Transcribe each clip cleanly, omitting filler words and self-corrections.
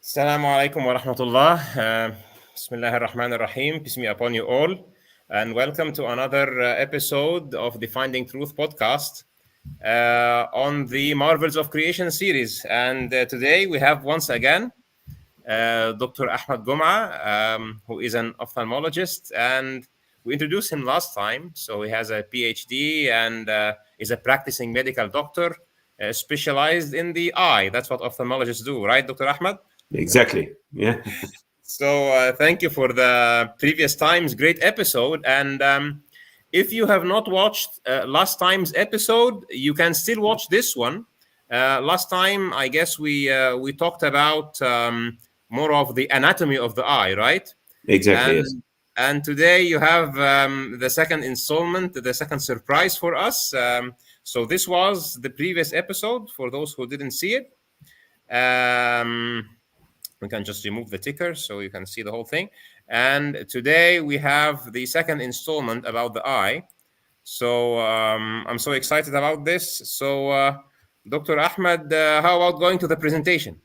Assalamu alaikum wa rahmatullah. Bismillah ar-Rahman ar-Rahim. Peace be upon you all. And welcome to another episode of the Finding Truth podcast on the Marvels of Creation series. And today we have once again Dr. Ahmed Gomaa, who is an ophthalmologist. And we introduced him last time. So he has a PhD and is a practicing medical doctor specialized in the eye. That's what ophthalmologists do, right, Dr. Ahmed? Exactly. Yeah. So thank you for the previous time's great episode. And if you have not watched last time's episode, you can still watch this one. Last time, I guess we talked about more of the anatomy of the eye, right? Exactly. And, yes. And today you have the second installment, the second surprise for us. So this was the previous episode for those who didn't see it. We can just remove the ticker so you can see the whole thing. And today we have the second installment about the eye. So I'm so excited about this. So Dr. Ahmed, how about going to the presentation?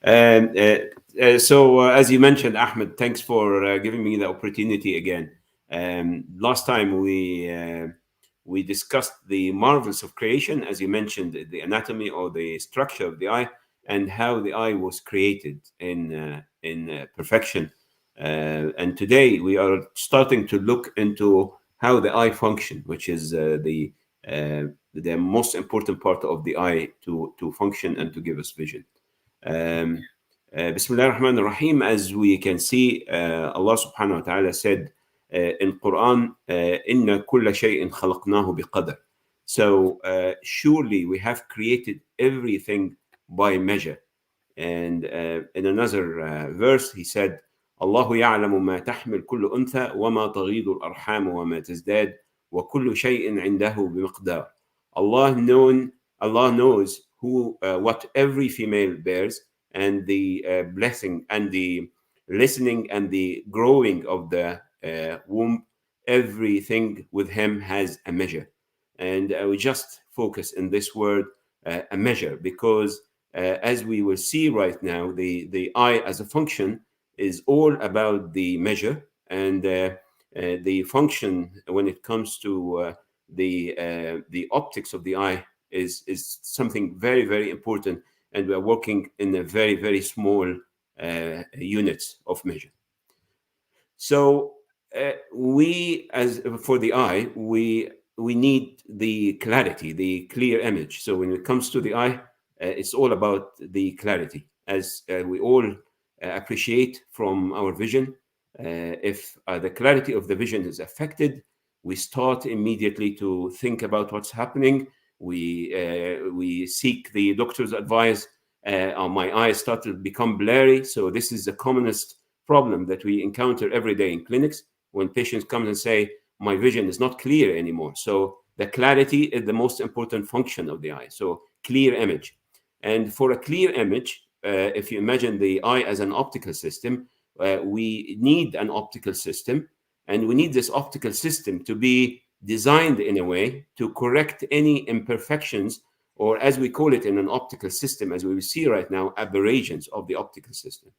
So as you mentioned, Ahmed, thanks for giving me the opportunity again. Last time we discussed the marvels of creation, as you mentioned, the anatomy or the structure of the eye, and how the eye was created in perfection. And today we are starting to look into how the eye function, which is the most important part of the eye to function and to give us vision. Bismillah ar-Rahman ar-Rahim. As we can see, Allah subhanahu wa ta'ala said in Quran, Inna kulla shay'in khalaqnahu biqadr. So surely we have created everything by measure. And in another verse, he said, Allahu ya'lamu ma tahmil kullu untha wa ma taghidu al-arham wa ma tazdad wa kullu shay'in indahu bimiqdar. Allah knows who what every female bears, and the blessing and the listening and the growing of the womb, everything with him has a measure. And we just focus in this word, a measure, because as we will see right now, the eye as a function is all about the measure, and the function when it comes to the optics of the eye is something very, very important, and we are working in a very, very small units of measure. So we, as for the eye, we need the clarity, the clear image. So when it comes to the eye, it's all about the clarity, as we all appreciate from our vision. If the clarity of the vision is affected, we start immediately to think about what's happening. We seek the doctor's advice. My eyes start to become blurry. So this is the commonest problem that we encounter every day in clinics when patients come and say, my vision is not clear anymore. So the clarity is the most important function of the eye. So clear image. And for a clear image, if you imagine the eye as an optical system, we need an optical system, and we need this optical system to be designed in a way to correct any imperfections, or as we call it in an optical system, as we will see right now, aberrations of the optical system.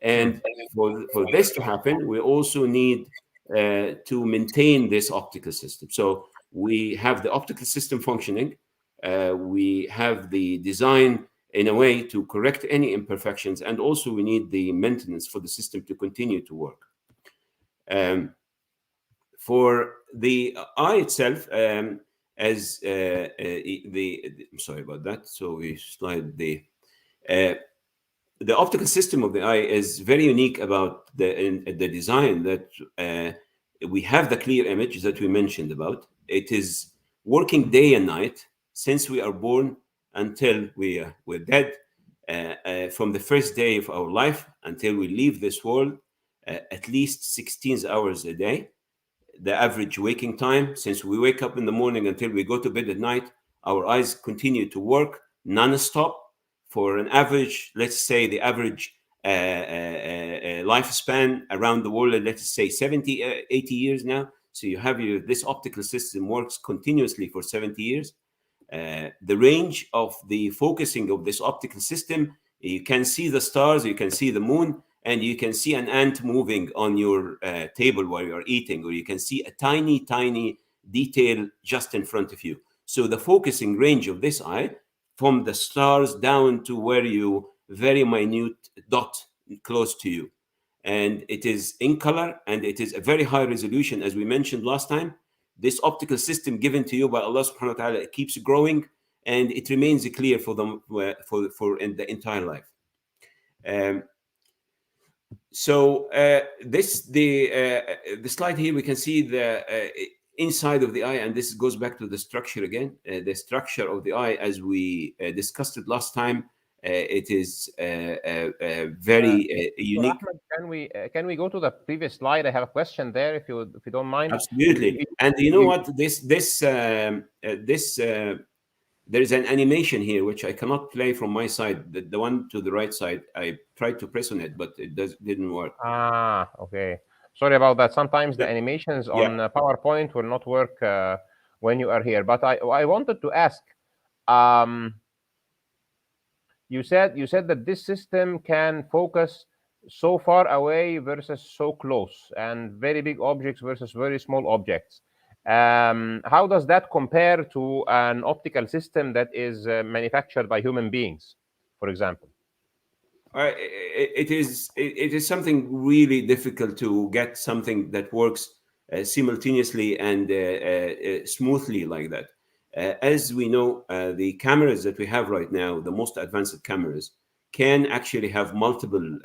And for this to happen, we also need to maintain this optical system. So we have the optical system functioning. We have the design in a way to correct any imperfections, and also we need the maintenance for the system to continue to work. For the eye itself, as I'm sorry about that. So we slide the optical system of the eye is very unique about the design, that we have the clear image that we mentioned about. It is working day and night since we are born until we're dead, from the first day of our life until we leave this world, at least 16 hours a day. The average waking time, since we wake up in the morning until we go to bed at night, our eyes continue to work non-stop for an average, let's say the average lifespan around the world, let's say 70, 80 years now. So you have this optical system works continuously for 70 years. the range of the focusing of this optical system. You can see the stars, you can see the moon, and you can see an ant moving on your table while you're eating, or you can see a tiny, tiny detail just in front of you. So the focusing range of this eye, from the stars down to where you very minute dot close to you. And it is in color, and it is a very high resolution, as we mentioned last time. This optical system given to you by Allah subhanahu wa ta'ala, it keeps growing, and it remains clear for them for in the entire life. The slide here, we can see the inside of the eye, and this goes back to the structure again. The structure of the eye, as we discussed it last time, it is very unique. Ahmed, can we go to the previous slide? I have a question there, if you don't mind. Absolutely. And you know what? There is an animation here which I cannot play from my side. The one to the right side, I tried to press on it, but it didn't work. Ah, okay. Sorry about that. Sometimes the animations on PowerPoint will not work when you are here. But I wanted to ask. You said that this system can focus so far away versus so close, and very big objects versus very small objects. How does that compare to an optical system that is manufactured by human beings, for example? It is something really difficult to get something that works simultaneously and smoothly like that. As we know, the cameras that we have right now, the most advanced cameras, can actually have multiple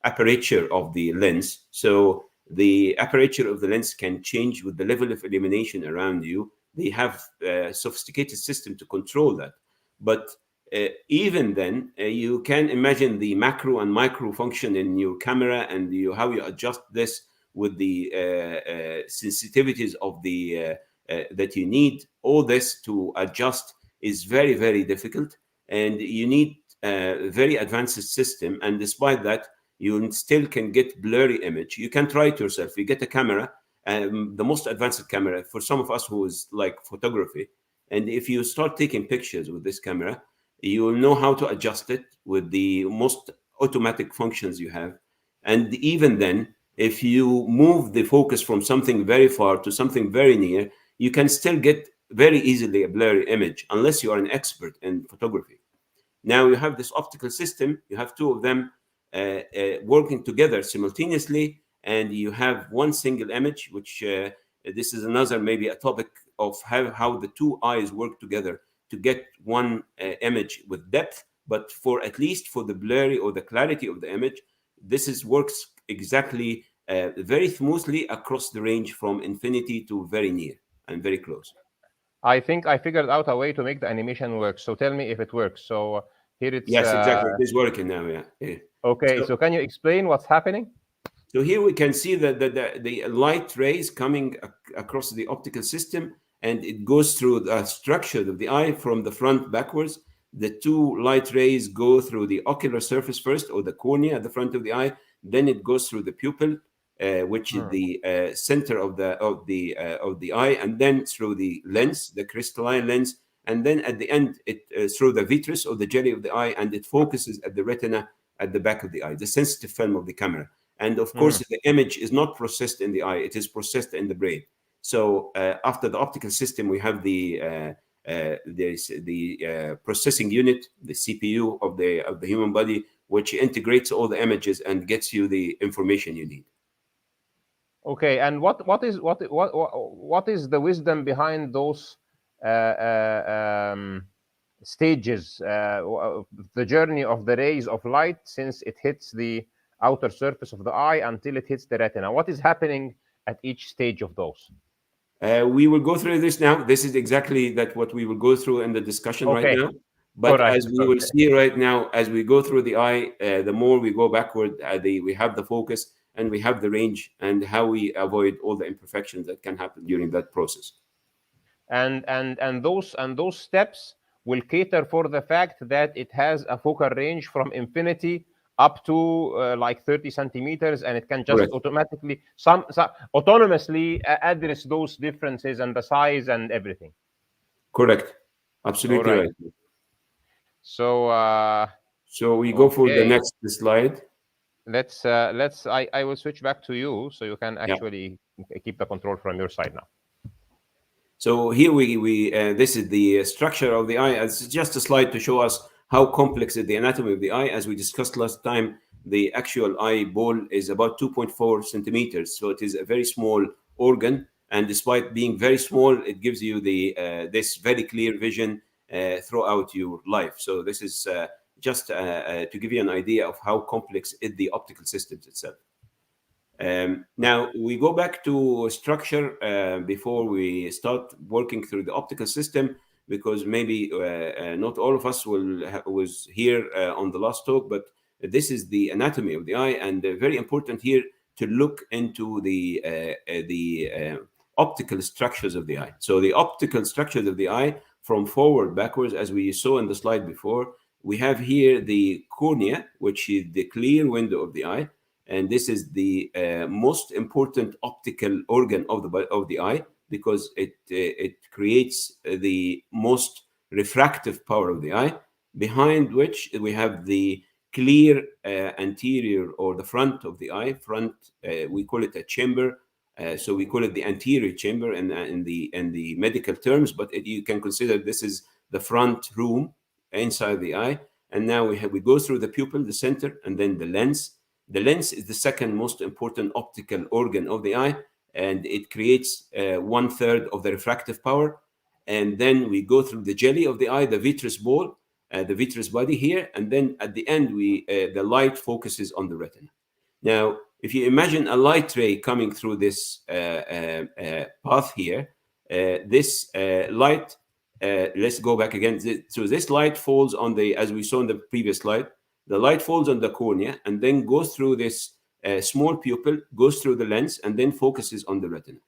aperture of the lens. So the aperture of the lens can change with the level of illumination around you. They have a sophisticated system to control that. But even then, you can imagine the macro and micro function in your camera, and how you adjust this with the sensitivities of the that you need. All this to adjust is very, very difficult, and you need a very advanced system. And despite that, you still can get blurry image. You can try it yourself. You get a camera, the most advanced camera for some of us who is like photography, and if you start taking pictures with this camera, you will know how to adjust it with the most automatic functions you have. And even then, if you move the focus from something very far to something very near, you can still get very easily a blurry image, unless you are an expert in photography. Now you have this optical system, you have two of them working together simultaneously, and you have one single image, which this is another maybe a topic of how the two eyes work together to get one image with depth. But for at least for the blurry or the clarity of the image, this works exactly very smoothly across the range from infinity to very near and very close. I think I figured out a way to make the animation work. So tell me if it works. So here it's... Yes, exactly. It is working now, yeah. Okay, so can you explain what's happening? So here we can see that the light rays coming across the optical system, and it goes through the structure of the eye from the front backwards. The two light rays go through the ocular surface first, or the cornea at the front of the eye. Then it goes through the pupil, which is the center of the eye, and then through the lens, the crystalline lens, and then at the end it through the vitreous or the jelly of the eye, and it focuses at the retina at the back of the eye, the sensitive film of the camera. And of course, the image is not processed in the eye; it is processed in the brain. So after the optical system, we have the processing unit, the CPU of the human body, which integrates all the images and gets you the information you need. Okay, and what is the wisdom behind those stages, the journey of the rays of light since it hits the outer surface of the eye until it hits the retina? What is happening at each stage of those? We will go through this now. This is exactly what we will go through in the discussion right now. But as we will see right now, as we go through the eye, the more we go backward, we have the focus and we have the range, and how we avoid all the imperfections that can happen during that process. And those steps will cater for the fact that it has a focal range from infinity up to like 30 centimeters, and it can just automatically, autonomously address those differences and the size and everything. Correct. Absolutely All right. right. So So we go for the okay, next slide. let's I will switch back to you so you can Yeah. actually keep the control from your side now. So here we this is the structure of the eye. It's just a slide to show us how complex is the anatomy of the eye. As we discussed last time, the actual eyeball is about 2.4 centimeters, so it is a very small organ. And despite being very small, it gives you the this very clear vision throughout your life. So this is just to give you an idea of how complex is the optical systems itself. Now we go back to structure before we start working through the optical system, because maybe not all of us was here on the last talk, but this is the anatomy of the eye, and very important here to look into the optical structures of the eye. So the optical structures of the eye from forward backwards, as we saw in the slide before, we have here the cornea, which is the clear window of the eye. And this is the most important optical organ of the eye, because it creates the most refractive power of the eye, behind which we have the clear anterior, or the front of the eye. We call it a chamber, so we call it the anterior chamber in the medical terms, but you can consider this is the front room inside the eye. And now we go through the pupil, the center, and then the lens. The lens is the second most important optical organ of the eye, and it creates 1/3 of the refractive power. And then we go through the jelly of the eye, the vitreous ball, the vitreous body here, and then at the end the light focuses on the retina. Now, if you imagine a light ray coming through this path here, this light, let's go back again. So this light falls on as we saw in the previous slide, the light falls on the cornea and then goes through this small pupil, goes through the lens, and then focuses on the retina.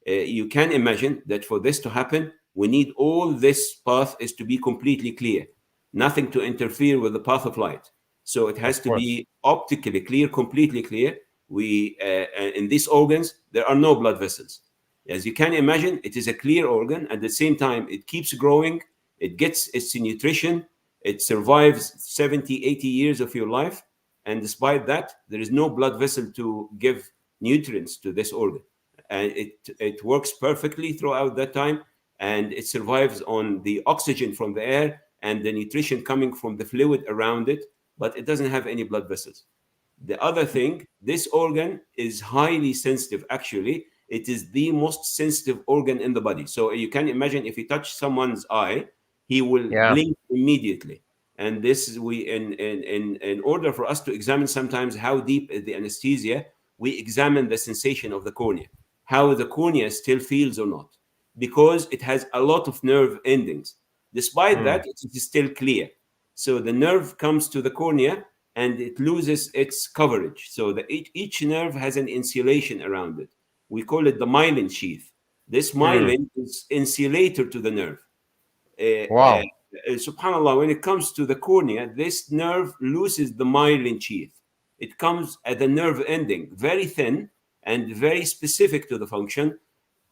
You can imagine that for this to happen, we need all this path is to be completely clear, nothing to interfere with the path of light. So it has to be optically clear, completely clear. In these organs, there are no blood vessels. As you can imagine, it is a clear organ. At the same time, it keeps growing. It gets its nutrition. It survives 70, 80 years of your life. And despite that, there is no blood vessel to give nutrients to this organ. And it works perfectly throughout that time. And it survives on the oxygen from the air and the nutrition coming from the fluid around it, but it doesn't have any blood vessels. The other thing, this organ is highly sensitive. Actually, it is the most sensitive organ in the body. So you can imagine if you touch someone's eye, he will blink immediately. And this is in order for us to examine sometimes how deep is the anesthesia, we examine the sensation of the cornea, how the cornea still feels or not, because it has a lot of nerve endings. Despite that, it is still clear. So the nerve comes to the cornea and it loses its coverage. So each nerve has an insulation around it. We call it the myelin sheath. This myelin is insulator to the nerve. Wow. Subhanallah, when it comes to the cornea, this nerve loses the myelin sheath. It comes at the nerve ending, very thin and very specific to the function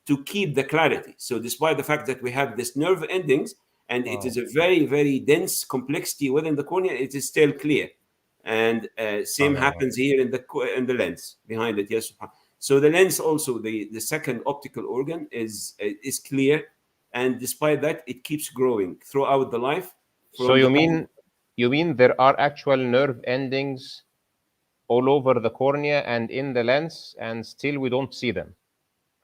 to keep the clarity. So despite the fact that we have this nerve endings and it is a very, very dense complexity within the cornea, it is still clear. And same happens here in the lens behind it. Yes. So the lens also, the second optical organ, is clear. And despite that, it keeps growing throughout the life. So you mean there are actual nerve endings all over the cornea and in the lens, and still we don't see them?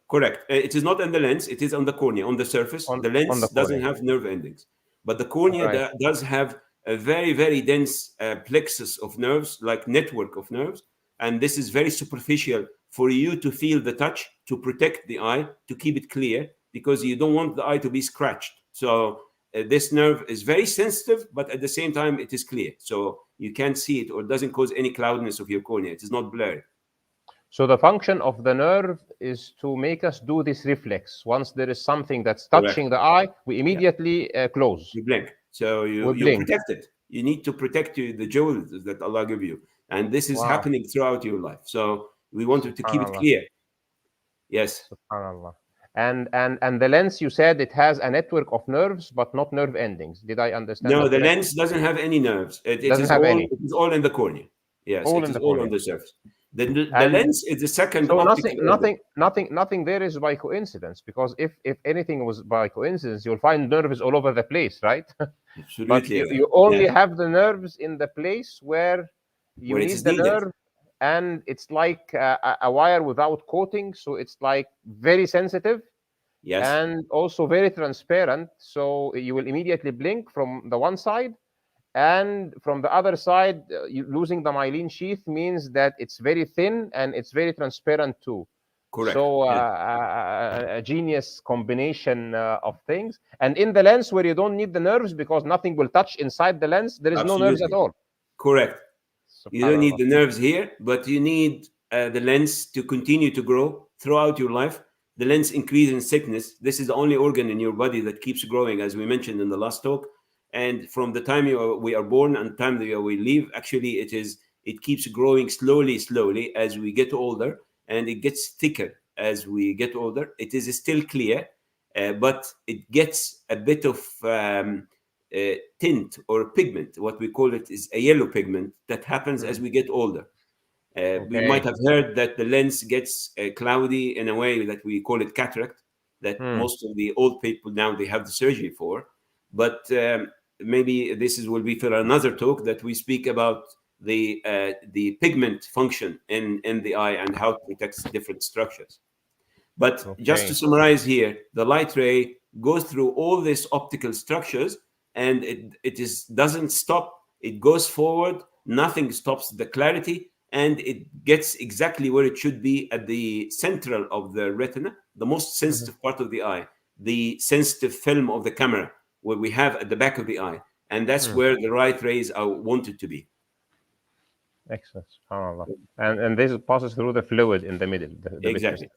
Correct. It is not in the lens. It is on the cornea, on the surface. The On the lens doesn't cornea. have nerve endings. But the cornea Right. does have a very, very dense plexus of nerves, like network of nerves. And this is very superficial for you to feel the touch, to protect the eye, to keep it clear, because you don't want the eye to be scratched. So this nerve is very sensitive, but at the same time, it is clear. So you can't see it, or it doesn't cause any cloudiness of your cornea. It is not blurry. So the function of the nerve is to make us do this reflex. Once there is something that's touching the eye, we immediately close. You blink. So you protect it. You need to protect the jewels that Allah give you. And this is happening throughout your life. So we wanted to keep it clear. Yes. SubhanAllah. And the lens, you said it has a network of nerves, but not nerve endings. Did I understand No, that the correctly? lens doesn't have any nerves. It Doesn't is have all any. it is all in the cornea. Yes, All it in is the all on cornea. the surface. The And lens is the second so optical organ. nothing there is by coincidence, because if anything was by coincidence, you'll find nerves all over the place, right? But Absolutely. you Yeah. only have the nerves in the place where you Where it need is the needed. nerve, and it's like a wire without coating, so it's like very sensitive Yes. and also very transparent. So you will immediately blink from the one side, and from the other side, losing the myelin sheath means that it's very thin and it's very transparent too. Correct. So Yeah. a genius combination of things. And in the lens, where you don't need the nerves because nothing will touch inside the lens, there is no nerves at Absolutely. all. Correct. You don't need Subhanallah. the nerves here, but you need the lens to continue to grow throughout your life. The lens increase in thickness. This is the only organ in your body that keeps growing, as we mentioned in the last talk. And from the time we are born and the time that we leave, actually, it keeps growing slowly as we get older, and it gets thicker as we get older. It is still clear, but it gets a bit of tint or pigment. What we call it is a yellow pigment that happens as we get older. We might Okay. have heard that the lens gets cloudy in a way that we call it cataract, that most of the old people now they have the surgery for. But maybe will be for another talk that we speak about the pigment function in the eye and how it protects different structures. But just to Okay. summarize here, the light ray goes through all these optical structures, and doesn't stop. It goes forward. Nothing stops the clarity, and it gets exactly where it should be at the central of the retina, the most sensitive part of the eye, the sensitive film of the camera, where we have at the back of the eye, and that's where the light rays are wanted to be. Excellent. SubhanAllah. And this passes through the fluid in the middle, the vitreous. Exactly.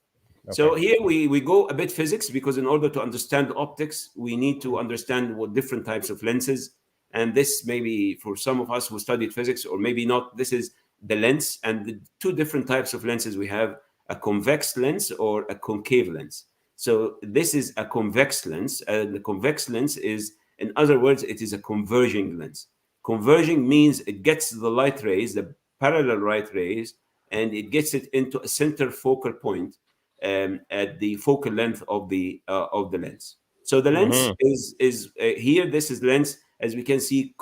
Okay. So here we go a bit physics, because in order to understand optics, we need to understand what different types of lenses. And this maybe for some of us who studied physics, or maybe not, this is the lens. And the two different types of lenses we have: a convex lens or a concave lens. So this is a convex lens. The convex lens is, in other words, it is a converging lens. Converging means it gets the light rays, the parallel light rays, and it gets it into a center focal point at the focal length of the lens. So the lens is here. This is lens, as we can see,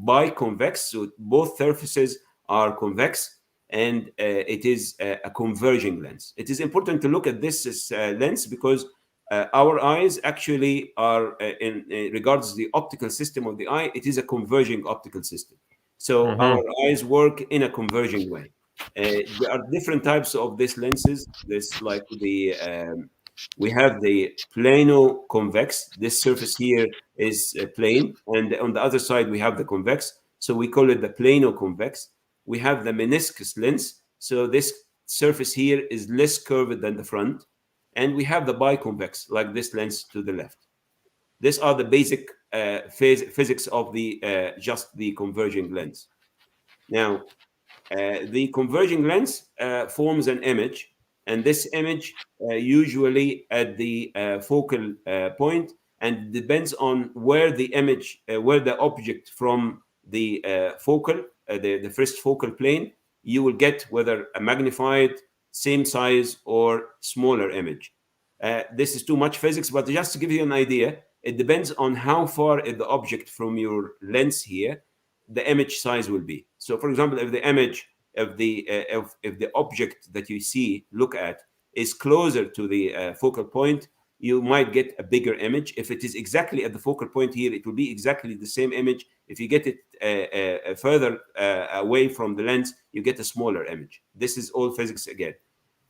biconvex. So both surfaces are convex, and it is a converging lens. It is important to look at this lens because our eyes actually are, in regards to the optical system of the eye, it is a converging optical system. So our eyes work in a converging way. There are different types of these lenses. This, like we have the plano-convex. This surface here is plane, and on the other side we have the convex. So we call it the plano-convex. We have the meniscus lens. So this surface here is less curved than the front, and we have the biconvex, like this lens to the left. These are the basic physics of the just the converging lens. Now, the converging lens forms an image, and this image usually at the focal point, and depends on where the image, where the object from the focal, the first focal plane, you will get whether a magnified, same size, or smaller image. This is too much physics, but just to give you an idea, it depends on how far is the object from your lens here, the image size will be. So, for example, if the image of the if the object that you look at is closer to the focal point, you might get a bigger image. If it is exactly at the focal point here, it will be exactly the same image. If you get it further away from the lens, you get a smaller image. This is all physics again.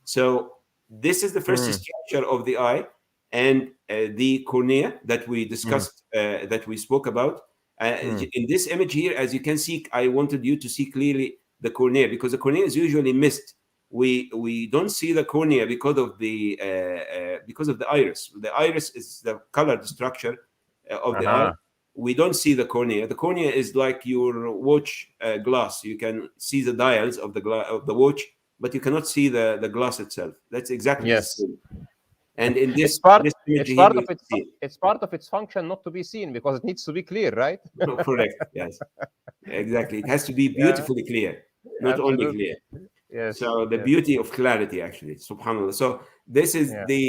So this is the first structure of the eye, and the cornea that we discussed, that we spoke about. In this image here, as you can see, I wanted you to see clearly the cornea, because the cornea is usually missed. We don't see the cornea because of the iris. The iris is the colored structure of the eye. We don't see the cornea. The cornea is like your watch glass. You can see the dials of the watch, but you cannot see the glass itself. That's exactly the Yes. same. And in this, it's part this image it's here, part you of its see it. it's part of its function not to be seen because it needs to be clear, right? Correct. Yes. Exactly. It has to be beautifully clear, not only Absolutely. clear. Yes. So the Yes. beauty of clarity, actually, subhanallah. So this is Yeah. the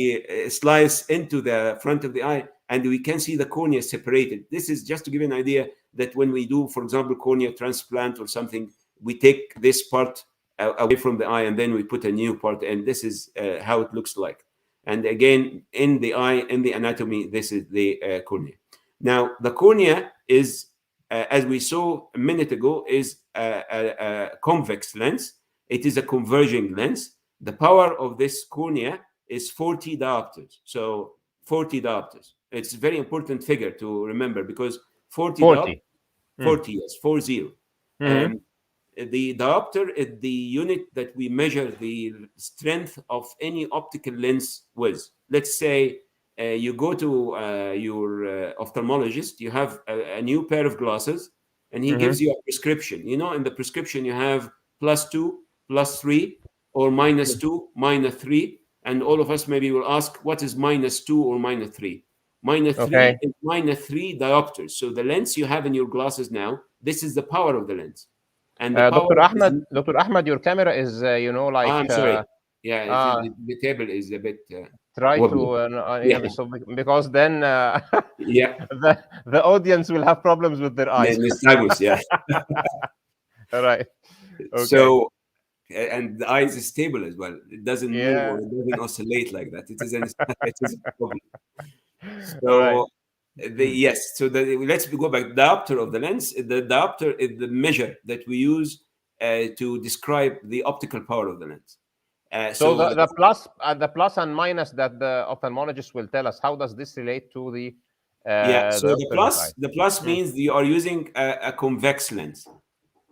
slice into the front of the eye, and we can see the cornea separated. This is just to give you an idea that when we do, for example, cornea transplant or something, we take this part away from the eye and then we put a new part, and this is how it looks like. And again, in the eye, in the anatomy, this is the cornea. Now, the cornea is, as we saw a minute ago, is a convex lens. It is a converging lens. The power of this cornea is 40 diopters. So 40 diopters. It's a very important figure to remember because 40 diopters, 40, yes, 40. Mhm. The diopter is the unit that we measure the strength of any optical lens with. Let's say you go to your ophthalmologist, you have a new pair of glasses, and he gives you a prescription. You know, in the prescription, you have +2, +3, or -2, -3. And all of us maybe will ask, what is -2 or -3? -3 Okay. is -3 diopters. So the lens you have in your glasses now, this is the power of the lens. And the power is, Dr. Ahmed, your camera is, I'm sorry. Yeah, the table is a bit try wobbly. to, Yeah, so because then yeah. the audience will have problems with their eyes. Nystagmus, yeah. All right. Okay. So, and the eye is stable as well. It doesn't move Yeah. or it doesn't oscillate like that. It is it is a problem. All right. So, yes. So let's go back. Diopter of the lens. The diopter is the measure that we use to describe the optical power of the lens. So the plus and minus that the ophthalmologist will tell us, how does this relate to the yeah. So doctor's eye? the plus means you are using a convex lens,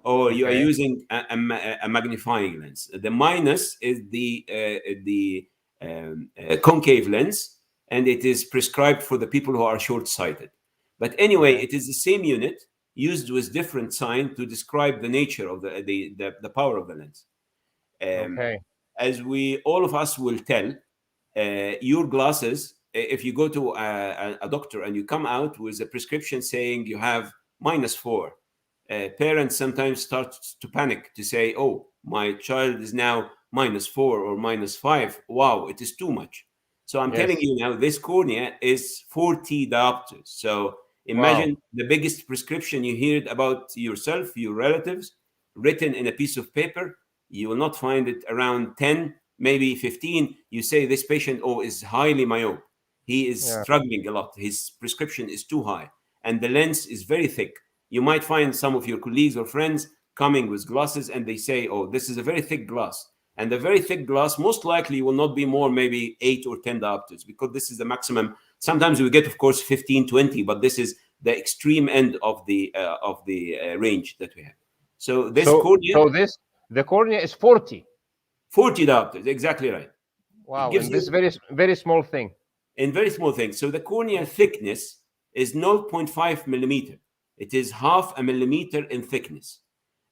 or you are Okay. using a magnifying lens. The minus is the concave lens, and it is prescribed for the people who are short-sighted. But anyway, Okay. it is the same unit used with different sign to describe the nature of the power of the lens. Okay. As we all of us will tell, your glasses, if you go to a doctor and you come out with a prescription saying you have -4, parents sometimes start to panic to say, oh, my child is now -4 or -5. Wow, it is too much. So I'm telling Yes. you now, this cornea is 40 diopters. So Wow. imagine the biggest prescription you heard about yourself, your relatives, written in a piece of paper. You will not find it around 10, maybe 15. You say this patient, oh, is highly myope. He is Yeah. struggling a lot. His prescription is too high. And the lens is very thick. You might find some of your colleagues or friends coming with glasses and they say, oh, this is a very thick glass. And the very thick glass most likely will not be more maybe 8 or 10 diopters because this is the maximum. Sometimes we get, of course, 15, 20, but this is the extreme end of the range that we have. So this cornea, The cornea is 40. 40 diopters, exactly right. It Wow. gives And this you very small thing. in very small things. So the cornea thickness is 0.5 millimeter. It is half a millimeter in thickness.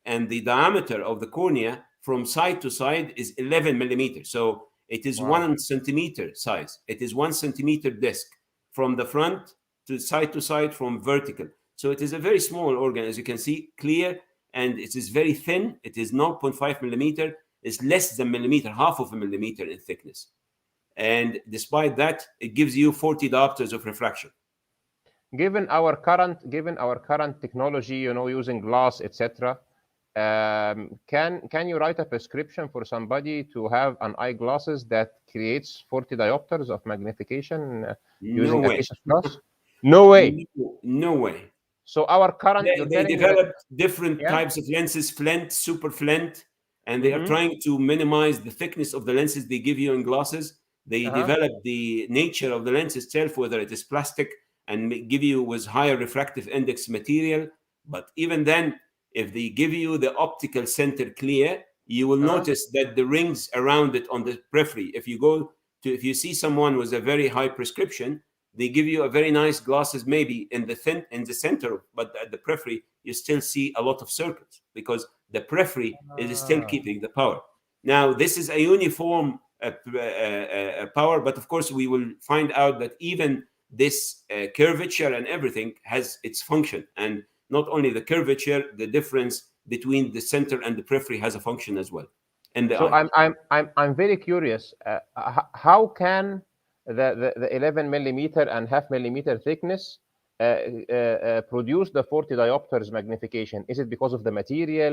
And the diameter of the cornea from side to side is 11 millimeters. So it is Wow. 1 centimeter size. It is 1 centimeter disc from the front to side from vertical. So it is a very small organ, as you can see, clear, and it is very thin. It is 0.5 millimeter. It's less than millimeter, half of a millimeter in thickness. And despite that, it gives you 40 diopters of refraction. Given our current technology, using glass, etc., can you write a prescription for somebody to have an eyeglasses that creates 40 diopters of magnification No using a way. piece of glass? No way. No way. So our current, you're They telling me that, developed different yeah. types of lenses, flint, super flint, and they are Mm-hmm. trying to minimize the thickness of the lenses they give you in glasses. They Uh-huh. develop the nature of the lens itself, whether it is plastic, and give you with higher refractive index material. But even then, if they give you the optical center clear, you will Uh-huh. notice that the rings around it on the periphery. If you see someone with a very high prescription, they give you a very nice glasses maybe in the center, but at the periphery you still see a lot of circles because the periphery is still Ah. keeping the power. Now this is a uniform power. But of course, we will find out that even this curvature and everything has its function, and not only the curvature, the difference between the center and the periphery has a function as well. And so I'm very curious. How can the 11 millimeter and half millimeter thickness produce the 40 diopters magnification? Is it because of the material,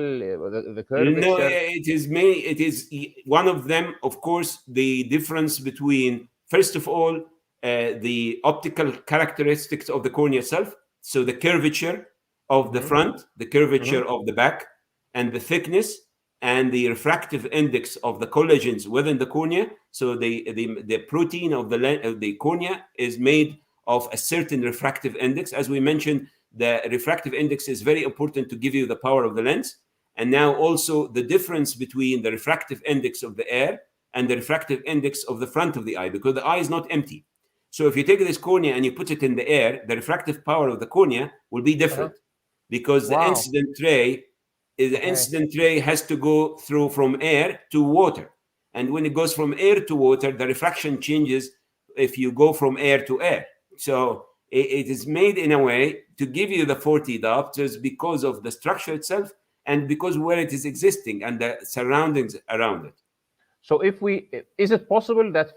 the curvature? No, it is one of them. Of course, the difference between, first of all, the optical characteristics of the cornea itself. So the curvature of the front, the curvature of the back, and the thickness and the refractive index of the collagens within the cornea. So the protein of the cornea is made of a certain refractive index. As we mentioned, the refractive index is very important to give you the power of the lens. And now also the difference between the refractive index of the air and the refractive index of the front of the eye, because the eye is not empty. So if you take this cornea and you put it in the air, the refractive power of the cornea will be different, because the incident ray has to go through from air to water. And when it goes from air to water, the refraction changes if you go from air to air. So it is made in a way to give you the 40 diopters because of the structure itself and because where it is existing and the surroundings around it. So is it possible that,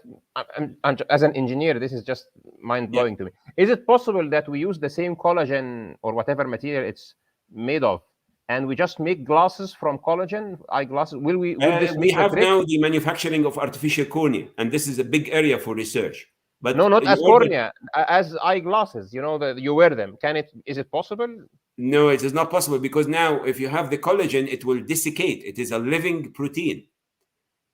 as an engineer, this is just mind-blowing to me. Is it possible that we use the same collagen or whatever material it's made of, and we just make glasses from collagen, eyeglasses? Will this we have now the manufacturing of artificial cornea, and this is a big area for research. But no, not as cornea, as eyeglasses. You know, you wear them. Is it possible? No, it is not possible, because now if you have the collagen, it will desiccate. It is a living protein.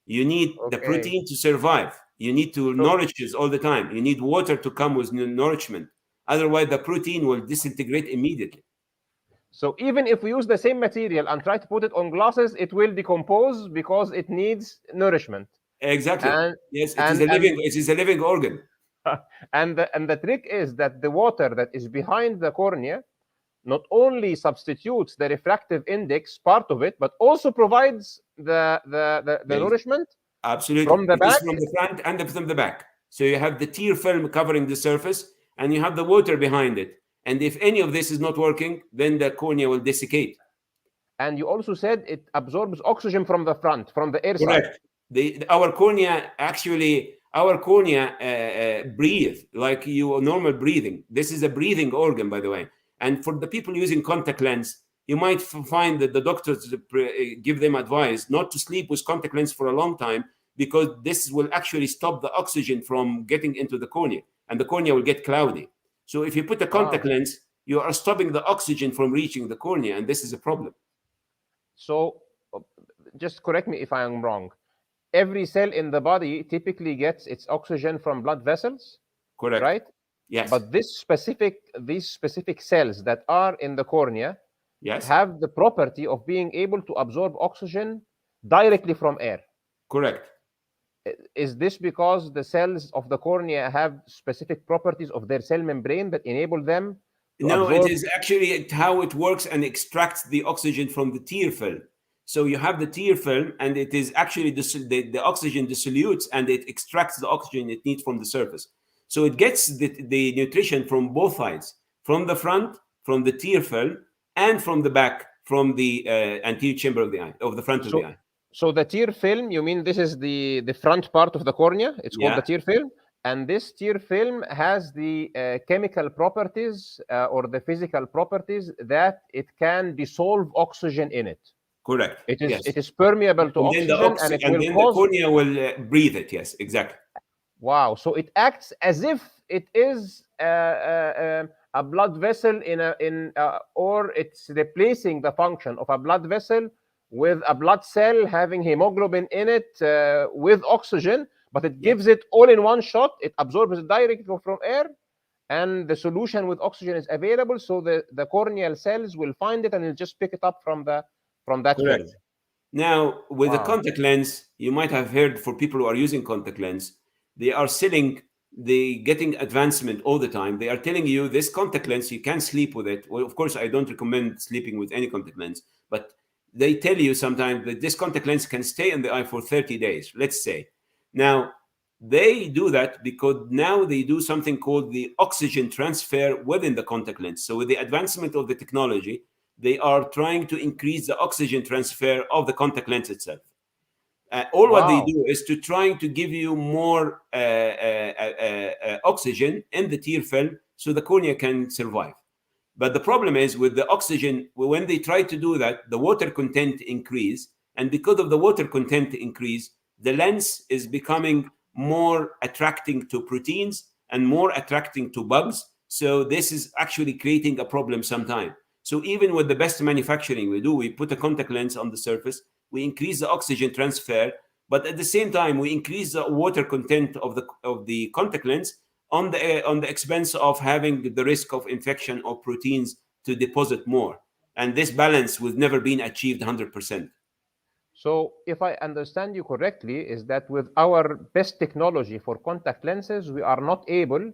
You need the protein to survive. You need to nourish it all the time. You need water to come with nourishment. Otherwise, the protein will disintegrate immediately. So even if we use the same material and try to put it on glasses, it will decompose because it needs nourishment. Exactly. Yes, it is a living organ. And the trick is that the water that is behind the cornea not only substitutes the refractive index part of it, but also provides the nourishment. Absolutely. From the back, from the front and from the back. So you have the tear film covering the surface, and you have the water behind it. And if any of this is not working, then the cornea will desiccate. And you also said it absorbs oxygen from the front, from the air side. Correct. Our cornea breathe like normal breathing. This is a breathing organ, by the way. And for the people using contact lens, you might find that the doctors give them advice not to sleep with contact lens for a long time, because this will actually stop the oxygen from getting into the cornea, and the cornea will get cloudy. So if you put a contact lens, you are stopping the oxygen from reaching the cornea, and this is a problem. So just correct me if I am wrong. Every cell in the body typically gets its oxygen from blood vessels. Correct. Right? Yes. But these specific cells that are in the cornea have the property of being able to absorb oxygen directly from air. Correct. Is this because the cells of the cornea have specific properties of their cell membrane that enable them to absorb? It is actually how it works and extracts the oxygen from the tear film. So you have the tear film, and it is actually the oxygen dissolutes, and it extracts the oxygen it needs from the surface. So it gets the nutrition from both sides, from the front, from the tear film, and from the back, from the anterior chamber of the eye, of the front of the eye. So the tear film, you mean this is the front part of the cornea? It's called the tear film. And this tear film has the chemical properties or the physical properties that it can dissolve oxygen in it. Correct. It is permeable to oxygen, and the cornea will breathe it. Yes, exactly. Wow. So it acts as if it is a blood vessel or it's replacing the function of a blood vessel with a blood cell having hemoglobin in it with oxygen, but it gives it all in one shot. It absorbs it directly from air, and the solution with oxygen is available. So the corneal cells will find it and it'll just pick it up from that film. Now, with the contact lens, you might have heard, for people who are using contact lens, they are getting advancement all the time. They are telling you this contact lens, you can't sleep with it. Well, of course, I don't recommend sleeping with any contact lens, but they tell you sometimes that this contact lens can stay in the eye for 30 days, let's say. Now, they do that because now they do something called the oxygen transfer within the contact lens. So with the advancement of the technology, they are trying to increase the oxygen transfer of the contact lens itself. All what they Wow. do is to trying to give you more oxygen in the tear film so the cornea can survive. But the problem is with the oxygen, when they try to do that, the water content increase. And because of the water content increase, the lens is becoming more attracting to proteins and more attracting to bugs. So this is actually creating a problem sometime. So even with the best manufacturing we do, we put a contact lens on the surface, we increase the oxygen transfer, but at the same time, we increase the water content of the contact lens on the expense of having the risk of infection of proteins to deposit more. And this balance was never been achieved 100%. So, if I understand you correctly, is that with our best technology for contact lenses, we are not able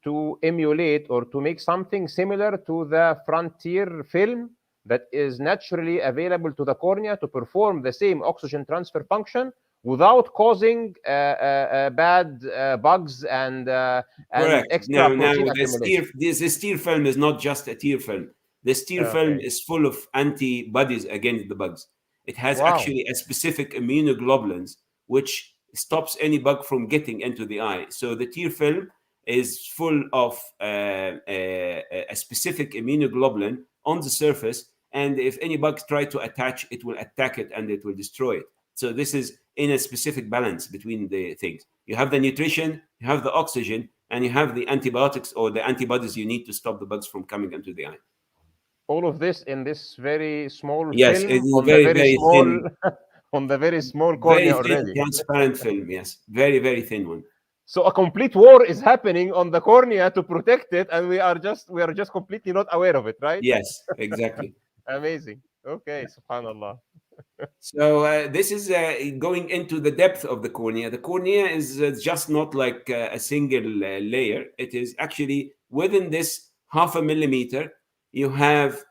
to emulate or to make something similar to the frontier film that is naturally available to the cornea to perform the same oxygen transfer function without causing bad bugs and Correct. extra Now protein the accumulation. tear film is not just a tear film. This tear film Okay. is full of antibodies against the bugs. It has Wow. actually a specific immunoglobulins which stops any bug from getting into the eye. So the tear film is full of a specific immunoglobulin on the surface, and if any bugs try to attach, it will attack it and it will destroy it. So this is in a specific balance between the things. You have the nutrition, you have the oxygen, and you have the antibiotics or the antibodies you need to stop the bugs from coming into the eye. All of this in this very small Yes, it film is a on the very, very very small thin, on the very small very cornea thin, already. transparent film. Yes, very, very thin one. So a complete war is happening on the cornea to protect it, and we are just completely not aware of it, right? Yes, exactly. Amazing. Okay, subhanallah. So this is going into the depth of the cornea. The cornea is just not like a single layer. It is actually within this half a millimeter, you have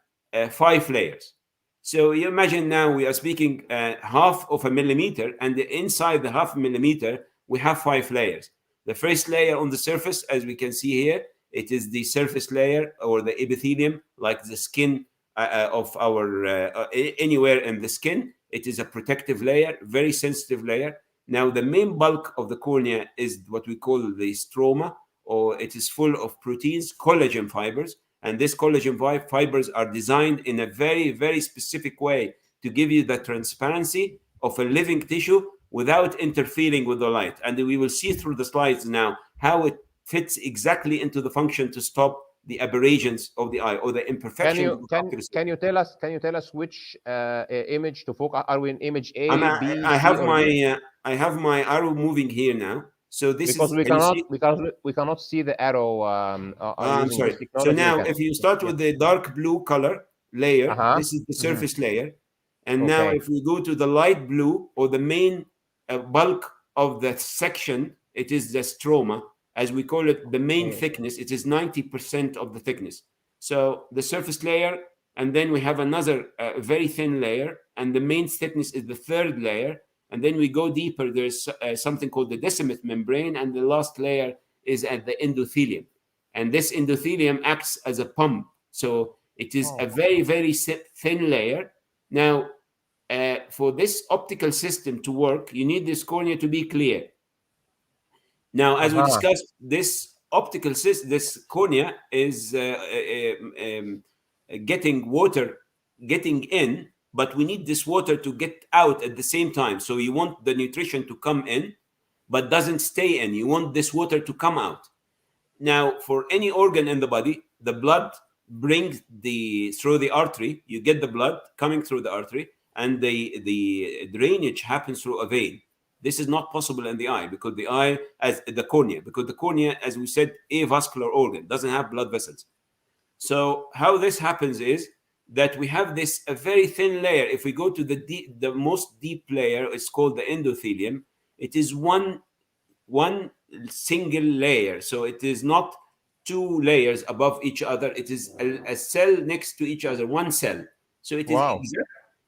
5 layers. So you imagine now we are speaking half of a millimeter, and inside the half millimeter, we have 5 layers. The first layer on the surface, as we can see here, it is the surface layer or the epithelium, like the skin of our anywhere in the skin. It is a protective layer, very sensitive layer. Now, the main bulk of the cornea is what we call the stroma, or it is full of proteins, collagen fibers. And these collagen fibers are designed in a very, very specific way to give you the transparency of a living tissue without interfering with the light. And we will see through the slides now how it fits exactly into the function to stop the aberrations of the eye or the Can imperfections you of the can ocular can system. you tell us image image to focus? Are we in image I'm, A, I B, I C, have or D? my arrow moving here now. So this Because is, can you see? we cannot see the arrow I'm using this sorry. So technology. We now, cannot. if you start Yeah. with the dark blue color layer, Uh-huh. this is the Hmm. surface layer. And now, Okay. if we go to the light blue or the main bulk of the section, it is the stroma, as we call it, the main Okay. thickness. It is 90% of the thickness. So the surface layer, and then we have another very thin layer, and the main thickness is the third layer. And then we go deeper. There's something called the decimate membrane, and the last layer is at the endothelium. And this endothelium acts as a pump. So it is a Oh. very, very thin layer. Now, for this optical system to work, you need this cornea to be clear. Now, as we Uh-huh. discussed, this optical system, this cornea is getting water getting in, but we need this water to get out at the same time. So you want the nutrition to come in, but doesn't stay in. You want this water to come out. Now, for any organ in the body, the blood brings through the artery. You get the blood coming through the artery, and the drainage happens through a vein. This is not possible in the eye because the eye, as the cornea, because the cornea, as we said, avascular organ, doesn't have blood vessels. So how this happens is that we have this a very thin layer. If we go to the most deep layer, it's called the endothelium. It is one single layer. So it is not 2 layers above each other. It is a cell next to each other, one cell. So it is Wow.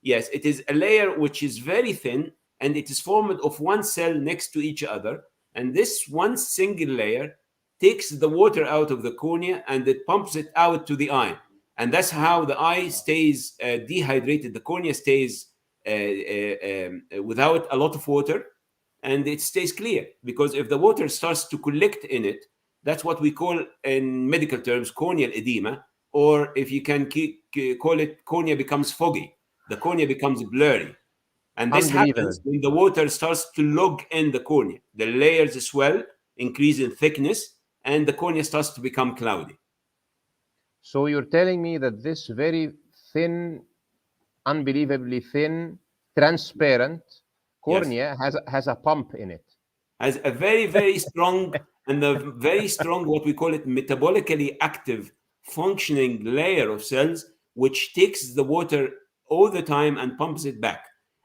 yes, it is a layer which is very thin, and it is formed of one cell next to each other. And this one single layer takes the water out of the cornea and it pumps it out to the eye. And that's how the eye stays dehydrated. The cornea stays without a lot of water, and it stays clear. Because if the water starts to collect in it, that's what we call in medical terms corneal edema, or if you can call it, cornea becomes foggy. The cornea becomes blurry. And this happens when the water starts to log in the cornea. The layers swell, increase in thickness, and the cornea starts to become cloudy. So you're telling me that this very thin, unbelievably thin, transparent cornea has a pump in it. Has a very, very strong and a very strong, what we call it, metabolically active, functioning layer of cells, which takes the water all the time and pumps it back.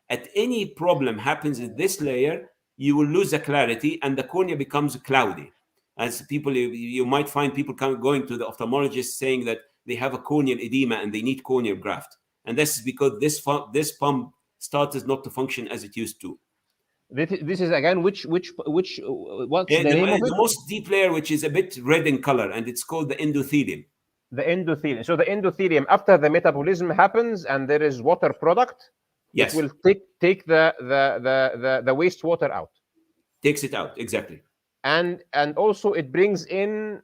At any problem happens in this layer, you will lose the clarity and the cornea becomes cloudy. As people, you might find people going to the ophthalmologist saying that they have a corneal edema and they need corneal graft. And this is because this pump started not to function as it used to. This is again what's the name of it? The most deep layer, which is a bit red in color, and it's called the endothelium. The endothelium. So the endothelium, after the metabolism happens and there is water product, yes, it will take the wastewater out. Takes it out, exactly. And also it brings in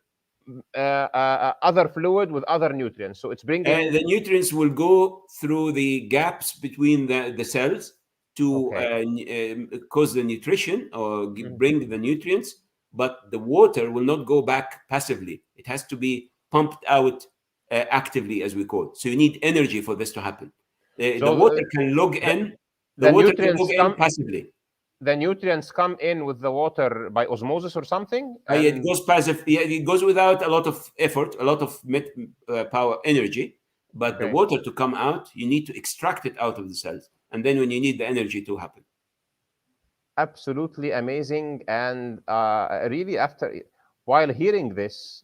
other fluid with other nutrients. So it's bringing the nutrients will go through the gaps between the cells to cause the nutrition or bring the nutrients, but the water will not go back passively. It has to be pumped out actively, as we call it. So you need energy for this to happen. The water can log in. The water can log in passively. The nutrients come in with the water by osmosis or something? It goes passive. It goes without a lot of effort, a lot of power, energy. But the water to come out, you need to extract it out of the cells. And then when you need the energy to happen. Absolutely amazing. And really, while hearing this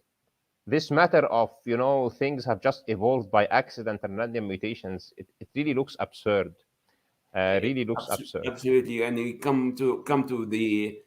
matter of, things have just evolved by accident and random mutations, it really looks absurd. Really looks absurd. Absolutely, and we come to the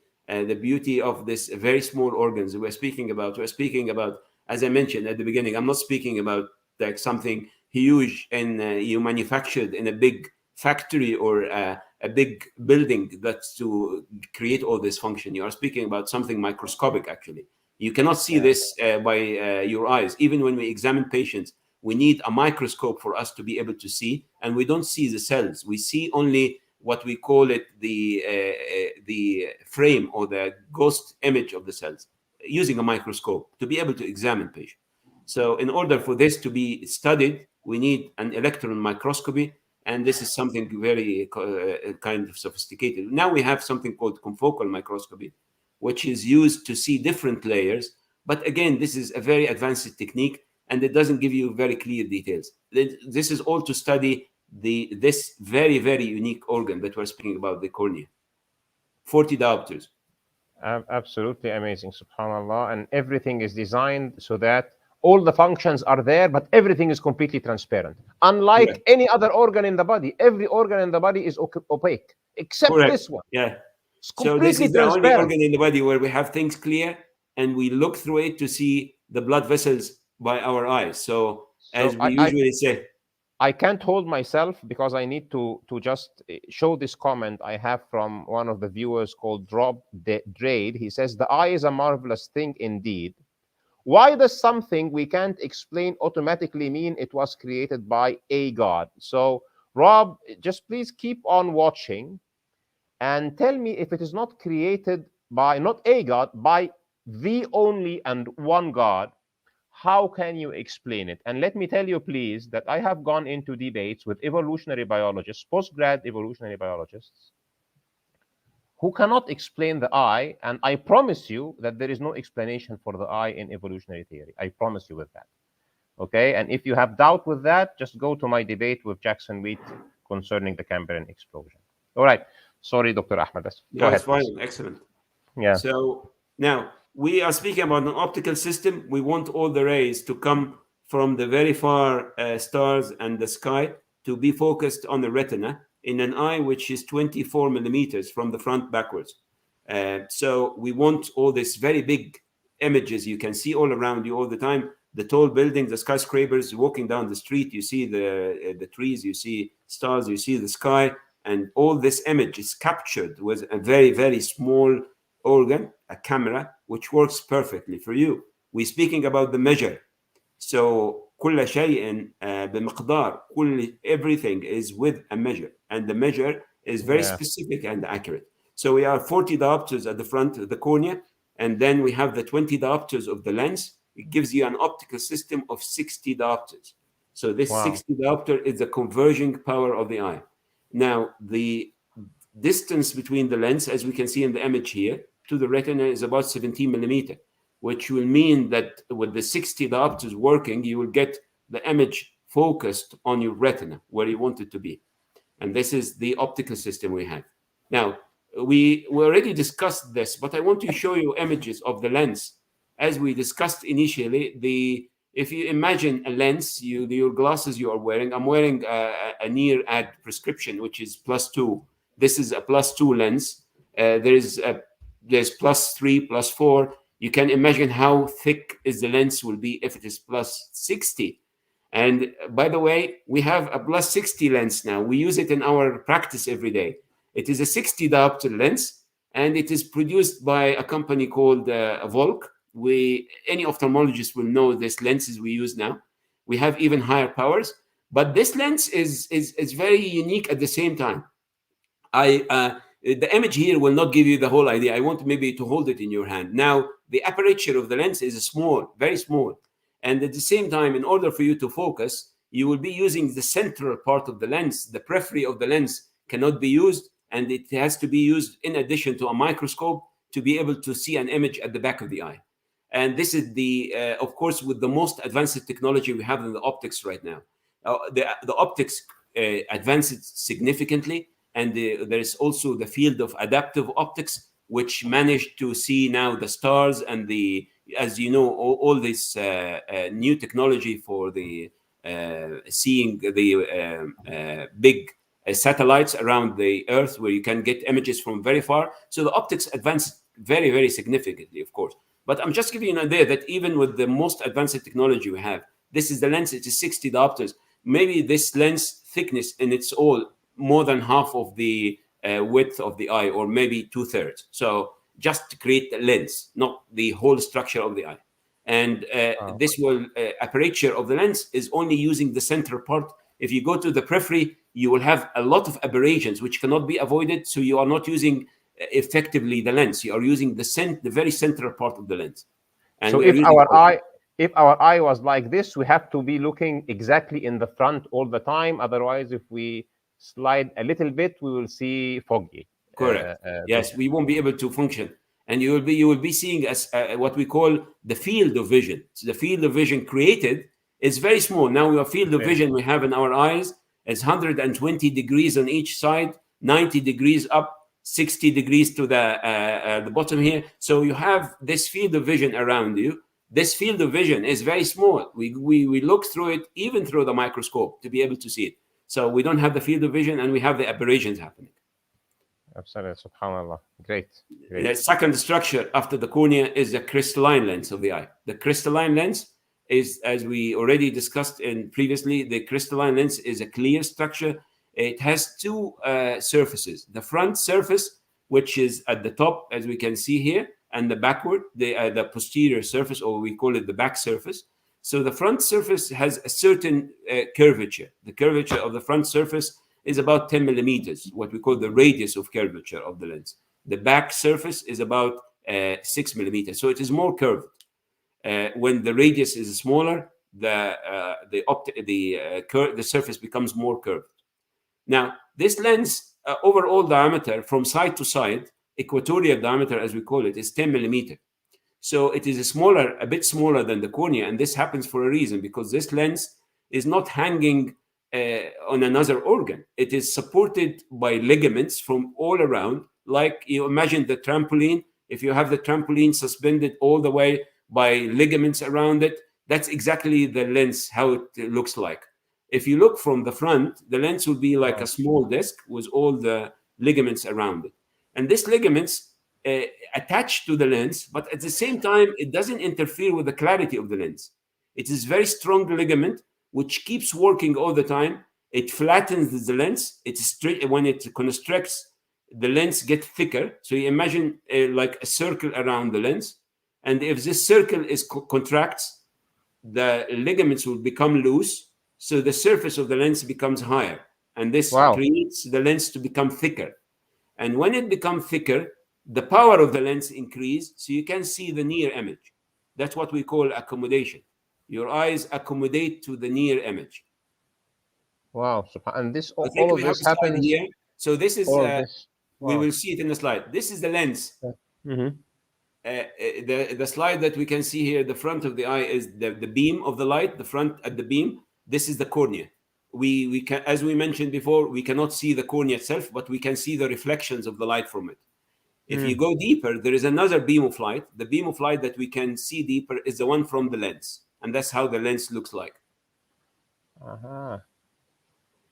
beauty of this very small organs we're speaking about. We're speaking about, as I mentioned at the beginning, I'm not speaking about like something huge and you manufactured in a big factory or a big building that's to create all this function. You are speaking about something microscopic. Actually, you cannot see this by your eyes. Even when we examine patients, we need a microscope for us to be able to see, and we don't see the cells. We see only what we call it the frame or the ghost image of the cells using a microscope to be able to examine patients. So in order for this to be studied, we need an electron microscopy, and this is something very kind of sophisticated. Now we have something called confocal microscopy, which is used to see different layers. But again, this is a very advanced technique, and it doesn't give you very clear details. This is all to study this very, very unique organ that we're speaking about, the cornea. 40 diopters. Absolutely amazing, subhanallah. And everything is designed so that all the functions are there, but everything is completely transparent. Unlike any other organ in the body, every organ in the body is opaque, except this one. Yeah. So this is the only organ in the body where we have things clear, and we look through it to see the blood vessels by our eyes. So as we usually say, I can't hold myself because I need to just show this comment I have from one of the viewers called Rob Drade. He says, the eye is a marvelous thing indeed. Why does something we can't explain automatically mean it was created by a God? So Rob, just please keep on watching and tell me if it is not created by not a God, by the only and one God. How can you explain it? And let me tell you, please, that I have gone into debates with evolutionary biologists, post-grad evolutionary biologists, who cannot explain the eye. And I promise you that there is no explanation for the eye in evolutionary theory. I promise you with that. Okay? And if you have doubt with that, just go to my debate with Jackson Wheat concerning the Cambrian explosion. All right. Sorry, Dr. Ahmed. Go ahead. Fine. Excellent. Yeah. So now, we are speaking about an optical system. We want all the rays to come from the very far stars and the sky to be focused on the retina. in an eye which is 24 millimeters from the front backwards. So we want all these very big images you can see all around you all the time. The tall buildings, the skyscrapers, walking down the street, you see the trees, you see stars, you see the sky, and all this image is captured with a very, very small organ, a camera, which works perfectly for you. We're speaking about the measure. So كل شيء بمقدار, everything is with a measure, and the measure is very specific and accurate. So we are 40 diopters at the front of the cornea, and then we have the 20 diopters of the lens. It gives you an optical system of 60 diopters. So this 60 diopter is the converging power of the eye. Now, the distance between the lens, as we can see in the image here, to the retina is about 17 millimeter, which will mean that with the 60 diopters working, you will get the image focused on your retina, where you want it to be. And this is the optical system we have. Now, we already discussed this, but I want to show you images of the lens. As we discussed initially, if you imagine a lens, your glasses you are wearing, I'm wearing a near-ad prescription, which is +2. This is a +2 lens. There's +3, +4. You can imagine how thick is the lens will be if it is +60. And by the way, we have a +60 lens now. We use it in our practice every day. It is a 60 diopter lens, and it is produced by a company called Volk. Any ophthalmologist will know this lenses we use now. We have even higher powers, but this lens is very unique at the same time. The image here will not give you the whole idea. I want maybe to hold it in your hand. Now, the aperture of the lens is small, very small. And at the same time, in order for you to focus, you will be using the central part of the lens. The periphery of the lens cannot be used, and it has to be used in addition to a microscope to be able to see an image at the back of the eye. And this is of course, with the most advanced technology we have in the optics right now. The optics advanced significantly, and there is also the field of adaptive optics, which managed to see now the stars and as you know, all this new technology for the seeing the big satellites around the Earth, where you can get images from very far. So the optics advanced very, very significantly, of course. But I'm just giving you an idea that even with the most advanced technology we have, this is the lens, it is 60 diopters. Maybe this lens thickness in its all more than half of the width of the eye, or maybe 2/3. So just to create the lens, not the whole structure of the eye. And this aperture of the lens is only using the central part. If you go to the periphery, you will have a lot of aberrations which cannot be avoided. So you are not using effectively the lens. You are using the very central part of the lens. And so if our eye was like this, we have to be looking exactly in the front all the time. Otherwise, if we slide a little bit, we will see foggy. Correct. Yes, we won't be able to function, and you will be seeing as what we call the field of vision. So the field of vision created is very small. Now our field of vision we have in our eyes is 120 degrees on each side, 90 degrees up, 60 degrees to the bottom here. So you have this field of vision around you. This field of vision is very small. We look through it, even through the microscope, to be able to see it. So we don't have the field of vision, and we have the aberrations happening. Absolutely, subhanallah. Great. The second structure after the cornea is the crystalline lens of the eye. The crystalline lens is, as we already discussed previously, the crystalline lens is a clear structure. It has two surfaces. The front surface, which is at the top, as we can see here, and the posterior surface, or we call it the back surface. So the front surface has a certain curvature. The curvature of the front surface is about 10 millimeters, what we call the radius of curvature of the lens. The back surface is about 6 millimeters, so it is more curved. When the radius is smaller, the surface becomes more curved. Now, this lens overall diameter from side to side, equatorial diameter as we call it, is 10 millimeter. So it is a bit smaller than the cornea, and this happens for a reason, because this lens is not hanging on another organ. It is supported by ligaments from all around. Like you imagine the trampoline, if you have the trampoline suspended all the way by ligaments around it, that's exactly the lens, how it looks like. If you look from the front, the lens will be like a small disc with all the ligaments around it. And these ligaments attach to the lens, but at the same time, it doesn't interfere with the clarity of the lens. It is very strong ligament, which keeps working all the time. It flattens the lens. It's straight. When it constricts, the lens gets thicker. So you imagine like a circle around the lens. And if this circle is contracts, the ligaments will become loose. So the surface of the lens becomes higher. And this creates the lens to become thicker. And when it becomes thicker, the power of the lens increase, so you can see the near image. That's what we call accommodation. Your eyes accommodate to the near image. Wow. And this, all of this happens here. So this is, we will see it in the slide. This is the lens. Mm-hmm. The slide that we can see here, the front of the eye is the beam of the light, the front at the beam. This is the cornea. We can, as we mentioned before, we cannot see the cornea itself, but we can see the reflections of the light from it. If you go deeper, there is another beam of light. The beam of light that we can see deeper is the one from the lens. And that's how the lens looks like.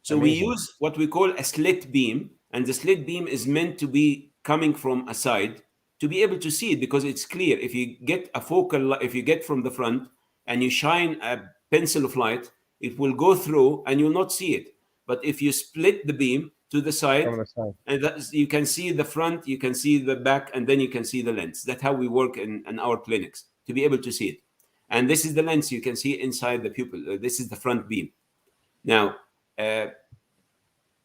So we use what we call a slit beam. And the slit beam is meant to be coming from a side to be able to see it, because it's clear. If you get a focal, if you get from the front and you shine a pencil of light, it will go through and you'll not see it. But if you split the beam to the side, and you can see the front, you can see the back, and then you can see the lens. That's how we work in our clinics, to be able to see it. And this is the lens you can see inside the pupil. This is the front beam. Now,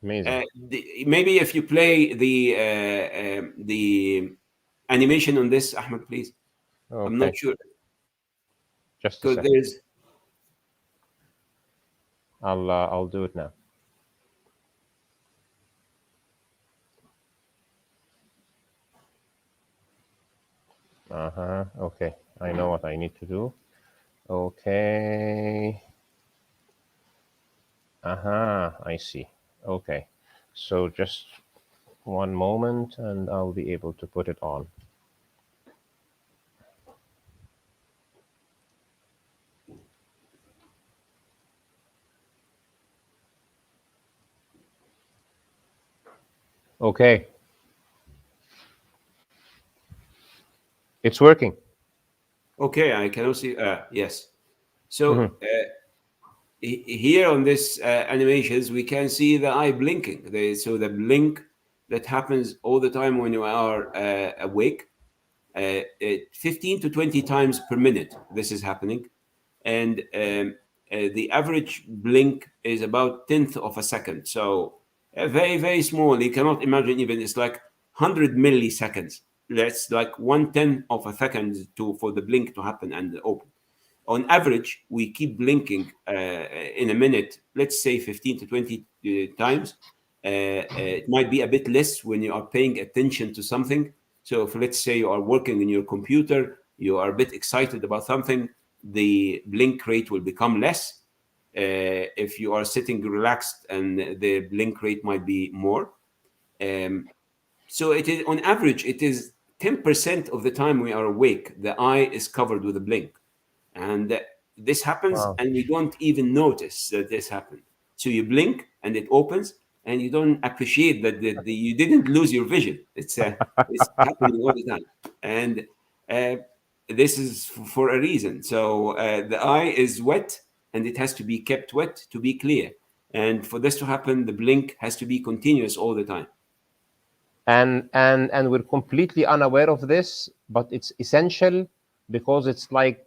amazing. Maybe if you play the animation on this, Ahmed, please. Okay. I'm not sure. Just a second. I'll do it now. Okay, I know what I need to do. Okay. I see. Okay, so just one moment and I'll be able to put it on. Okay. It's working. Okay, I can also see. Yes. So here on this animations, we can see the eye blinking. So the blink that happens all the time when you are awake, 15 to 20 times per minute. This is happening, and the average blink is about 1/10 of a second. So very, very small. You cannot imagine even. It's like 100 milliseconds. That's like 1/10 of a second for the blink to happen and open. On average, we keep blinking in a minute, let's say 15 to 20 times. It might be a bit less when you are paying attention to something. So if, let's say, you are working on your computer, you are a bit excited about something, the blink rate will become less. If you are sitting relaxed, and the blink rate might be more. So it is, on average, it is 10% of the time we are awake, the eye is covered with a blink. And this happens, and we don't even notice that this happened. So you blink and it opens, and you don't appreciate that you didn't lose your vision. It's happening all the time. And this is for a reason. So the eye is wet, and it has to be kept wet to be clear. And for this to happen, the blink has to be continuous all the time. And we're completely unaware of this, but it's essential, because it's like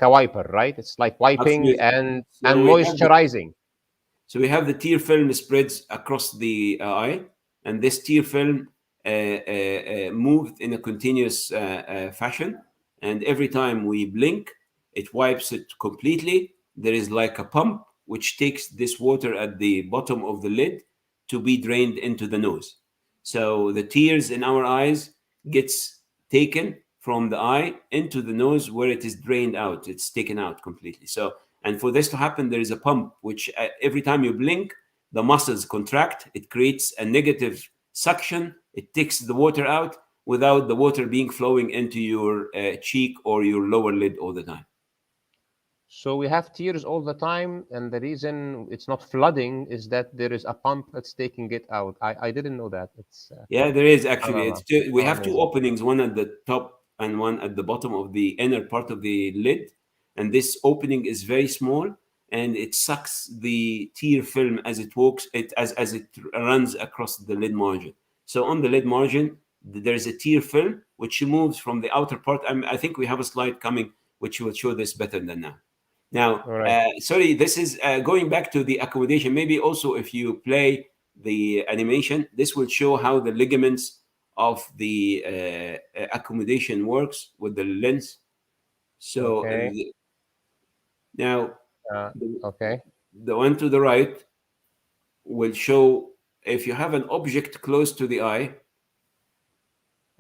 a wiper, right? It's like wiping and moisturizing. So we have the tear film spreads across the eye, and this tear film moved in a continuous fashion. And every time we blink, it wipes it completely. There is like a pump which takes this water at the bottom of the lid to be drained into the nose. So the tears in our eyes gets taken from the eye into the nose, where it is drained out. It's taken out completely. So, and for this to happen, there is a pump which every time you blink, the muscles contract. It creates a negative suction. It takes the water out without the water being flowing into your cheek or your lower lid all the time. So we have tears all the time, and the reason it's not flooding is that there is a pump that's taking it out. I didn't know that. It's Yeah, there is actually. subhanallah. We So have two amazing. openings, one at the top and one at the bottom of the inner part of the lid. And this opening is very small, and it sucks the tear film as it walks, as it runs across the lid margin. So on the lid margin, there is a tear film which moves from the outer part. I think we have a slide coming which will show this better than now. Now, All right. sorry, this is going back to the accommodation. Maybe also if you play the animation, this will show how the ligaments of the accommodation works with the lens. So Okay. now Okay. the one to the right will show if you have an object close to the eye.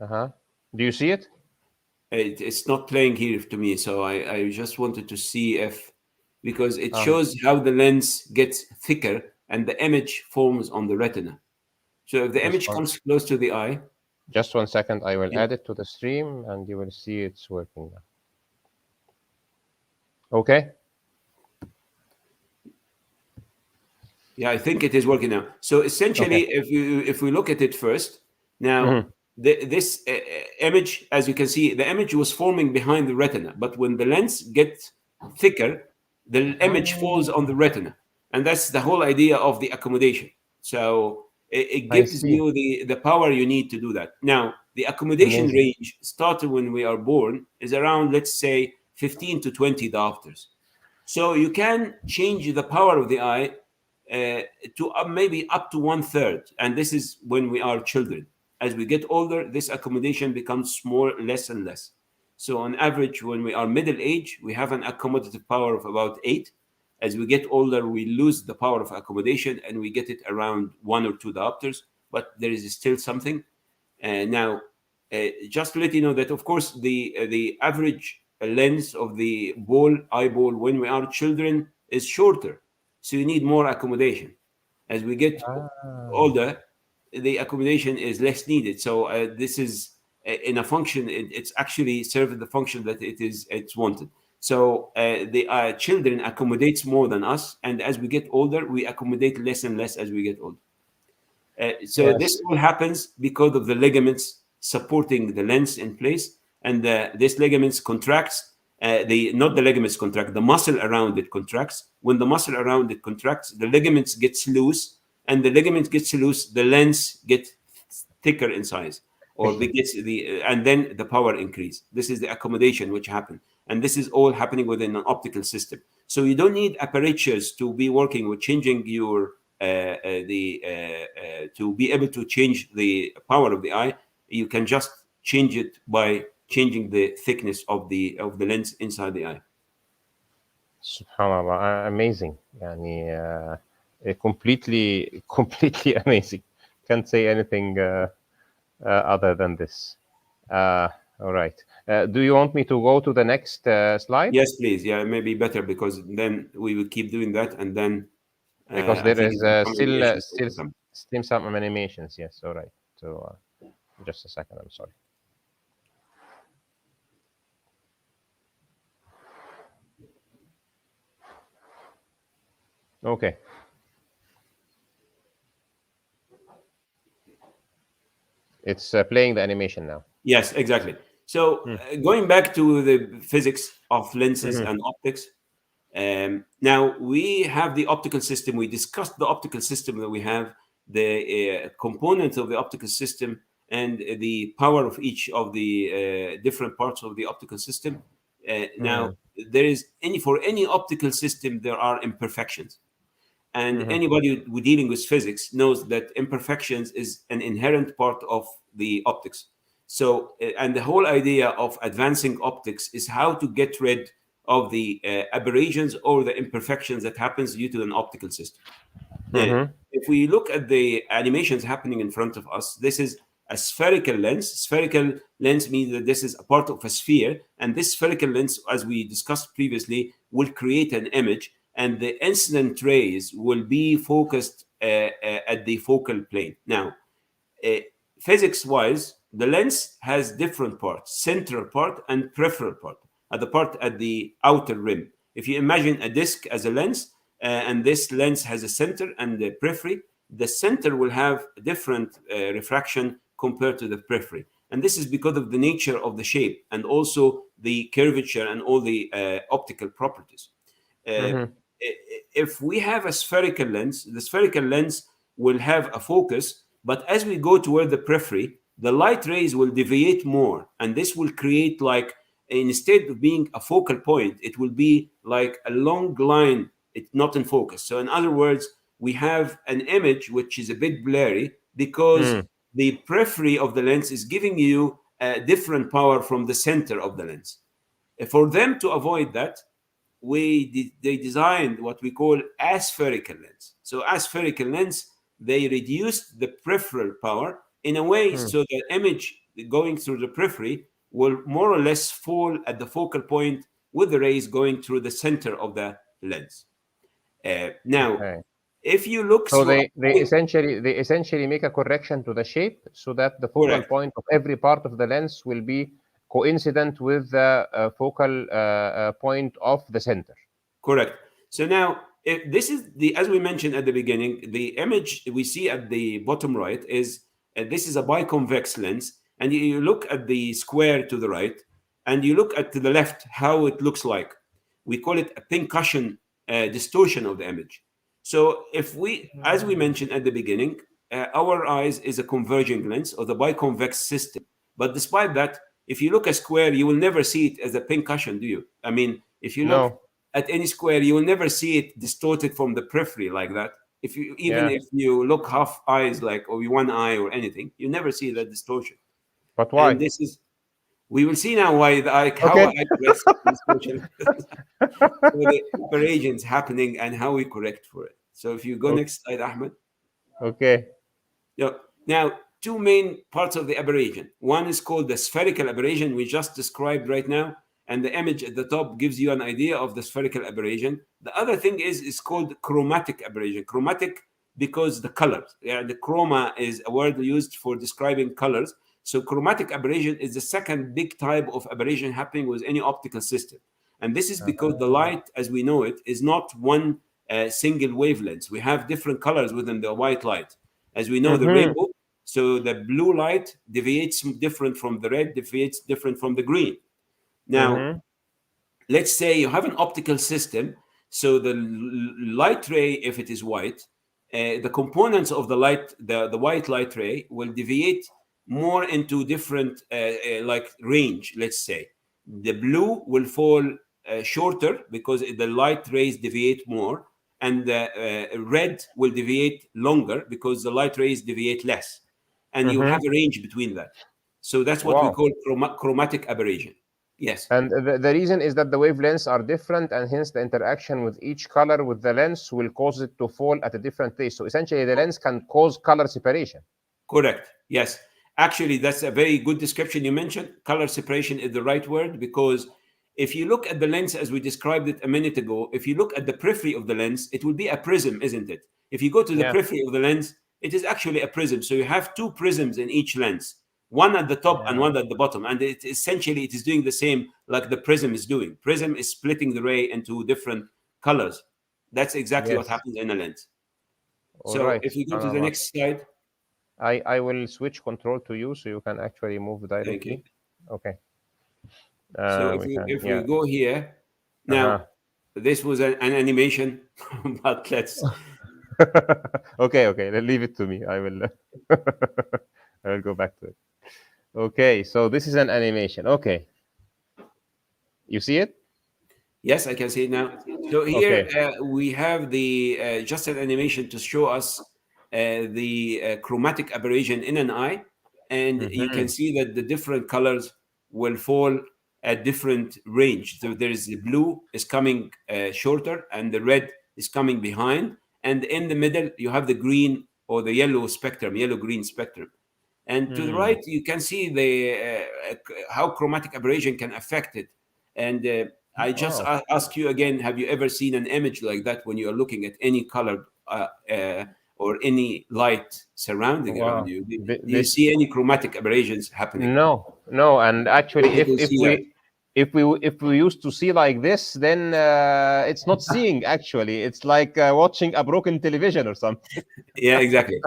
Uh-huh. Do you see it? It's not playing here to me, so I just wanted to see if, because it shows how the lens gets thicker and the image forms on the retina. So if the image comes close to the eye, Just 1 second. I will Yeah. add it to the stream, and you will see it's working now. Okay. yeah, I think it is working now. So essentially, if we look at it first, now this image, as you can see, the image was forming behind the retina, but when the lens gets thicker, the image falls on the retina, and that's the whole idea of the accommodation. So it gives see. you the power you need to do that. Now, the accommodation Amazing. range started when we are born is around, let's say, 15 to 20 diopters. So you can change the power of the eye to maybe up to 1/3, and this is when we are children. As we get older, this accommodation becomes small, less and less. So on average, when we are middle age, we have an accommodative power of about 8. As we get older, we lose the power of accommodation and we get it around 1 or 2 diopters, but there is still something. Now, just to let you know that, of course, the average lens of the eyeball when we are children is shorter. So you need more accommodation. As we get older, the accommodation is less needed. So this is in a function. It's actually served the function that it's wanted. So the children accommodates more than us, and as we get older, we accommodate less and less as we get older. So this all happens because of the ligaments supporting the lens in place, and this ligaments contracts. Not the ligaments contract, the muscle around it contracts. When the muscle around it contracts, the ligaments gets loose, and the ligaments gets loose, the lens gets thicker in size, or and then the power increase. This is the accommodation which happen, and this is all happening within an optical system. So you don't need apertures to be working with changing your to be able to change the power of the eye. You can just change it by changing the thickness of the lens inside the eye. Subhanallah, amazing. Yani, completely amazing. Can't say anything other than this. All right. Do you want me to go to the next slide? Yes, please. Yeah, maybe better, because then we will keep doing that, and then Because I there think is it's still some animations. Yes. All right. So just a second. I'm sorry. Okay. It's playing the animation now. Yes, exactly. So going back to the physics of lenses and optics, now we have the optical system. We discussed the optical system that we have, the components of the optical system, and the power of each of the different parts of the optical system. Now, there is for any optical system, there are imperfections. And anybody who dealing with physics knows that imperfections is an inherent part of the optics. So, and the whole idea of advancing optics is how to get rid of the aberrations or the imperfections that happens due to an optical system. If we look at the animations happening in front of us, this is a spherical lens. Spherical lens means that this is a part of a sphere, and this spherical lens, as we discussed previously, will create an image, and the incident rays will be focused at the focal plane. Now, physics-wise, the lens has different parts: central part and peripheral part, at the outer rim. if you imagine a disc as a lens, and this lens has a center and the periphery, the center will have a different refraction compared to the periphery. And this is because of the nature of the shape and also the curvature and all the optical properties. If we have a spherical lens, the spherical lens will have a focus, but as we go toward the periphery, the light rays will deviate more, and this will create, like, instead of being a focal point, it will be like a long line. It's not in focus. So in other words, we have an image which is a bit blurry because the periphery of the lens is giving you a different power from the center of the lens. For them to avoid that, they designed what we call aspherical lens. So aspherical lens, they reduced the peripheral power in a way so the image going through the periphery will more or less fall at the focal point with the rays going through the center of the lens. Now, if you look, so they essentially make a correction to the shape so that the focal point of every part of the lens will be coincident with the focal point of the center. Correct. So now, if this is as we mentioned at the beginning, the image we see at the bottom right is this is a biconvex lens, and you look at the square to the right, and you look at to the left how it looks like. We call it a pincushion distortion of the image. So if we, as we mentioned at the beginning, our eyes is a converging lens or the biconvex system. But despite that, if you look at square, you will never see it as a pincushion, do you? I mean, if you look at any square, you will never see it distorted from the periphery like that. If you if you look half eyes, like, or one eye or anything, you never see that distortion. But why? And this is, we will see now why how I correct distortion. So the aberrations happening and how we correct for it. So if you go next slide, Ahmed. Okay. Now, two main parts of the aberration. One is called the spherical aberration we just described right now, and the image at the top gives you an idea of the spherical aberration. The other thing is called chromatic aberration. Chromatic because the colors. The chroma is a word used for describing colors. So chromatic aberration is the second big type of aberration happening with any optical system. And this is because the light, as we know it, is not one single wavelength. We have different colors within the white light. As we know, the rainbow, so the blue light deviates different from the red, deviates different from the green. Now, let's say you have an optical system. So the light ray, if it is white, the components of the light, the white light ray will deviate more into different like range. Let's say the blue will fall shorter because the light rays deviate more, and the red will deviate longer because the light rays deviate less, and you have a range between that. So that's what we call chromatic aberration. Yes. And the reason is that the wavelengths are different, and hence the interaction with each color with the lens will cause it to fall at a different place. So essentially the lens can cause color separation. Correct. Yes. Actually, that's a very good description you mentioned. Color separation is the right word, because if you look at the lens as we described it a minute ago, if you look at the periphery of the lens, it will be a prism, isn't it? If you go to the periphery of the lens, it is actually a prism. So you have two prisms in each lens, one at the top and one at the bottom. And it essentially it is doing the same like the prism is doing. Prism is splitting the ray into different colors. That's exactly what happens in a lens. So if we go to the next slide. I will switch control to you so you can actually move directly. Thank you. Okay. So if we go here, now this was an animation, but let's. Okay, leave it to me. I will go back to it. Okay, so this is an animation. Okay. You see it? Yes, I can see it now. So here we have the just an animation to show us the chromatic aberration in an eye, and you can see that the different colors will fall at different range. So there is the blue is coming shorter, and the red is coming behind, and in the middle you have the green or the yellow spectrum, yellow-green spectrum. And to the right you can see the how chromatic aberration can affect it. And I just ask you again, have you ever seen an image like that when you are looking at any color or any light surrounding around you? Do you see any chromatic aberrations happening? No. And actually, if if we used to see like this, then it's not seeing actually. It's like watching a broken television or something. Yeah, exactly.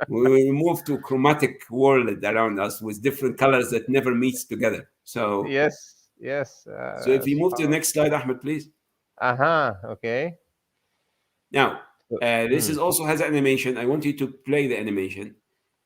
We move to chromatic world around us with different colors that never meets together. So, Yes, yes. if you move to the next slide, Ahmed, please. Okay. Now, this Hmm. is also has animation. I want you to play the animation.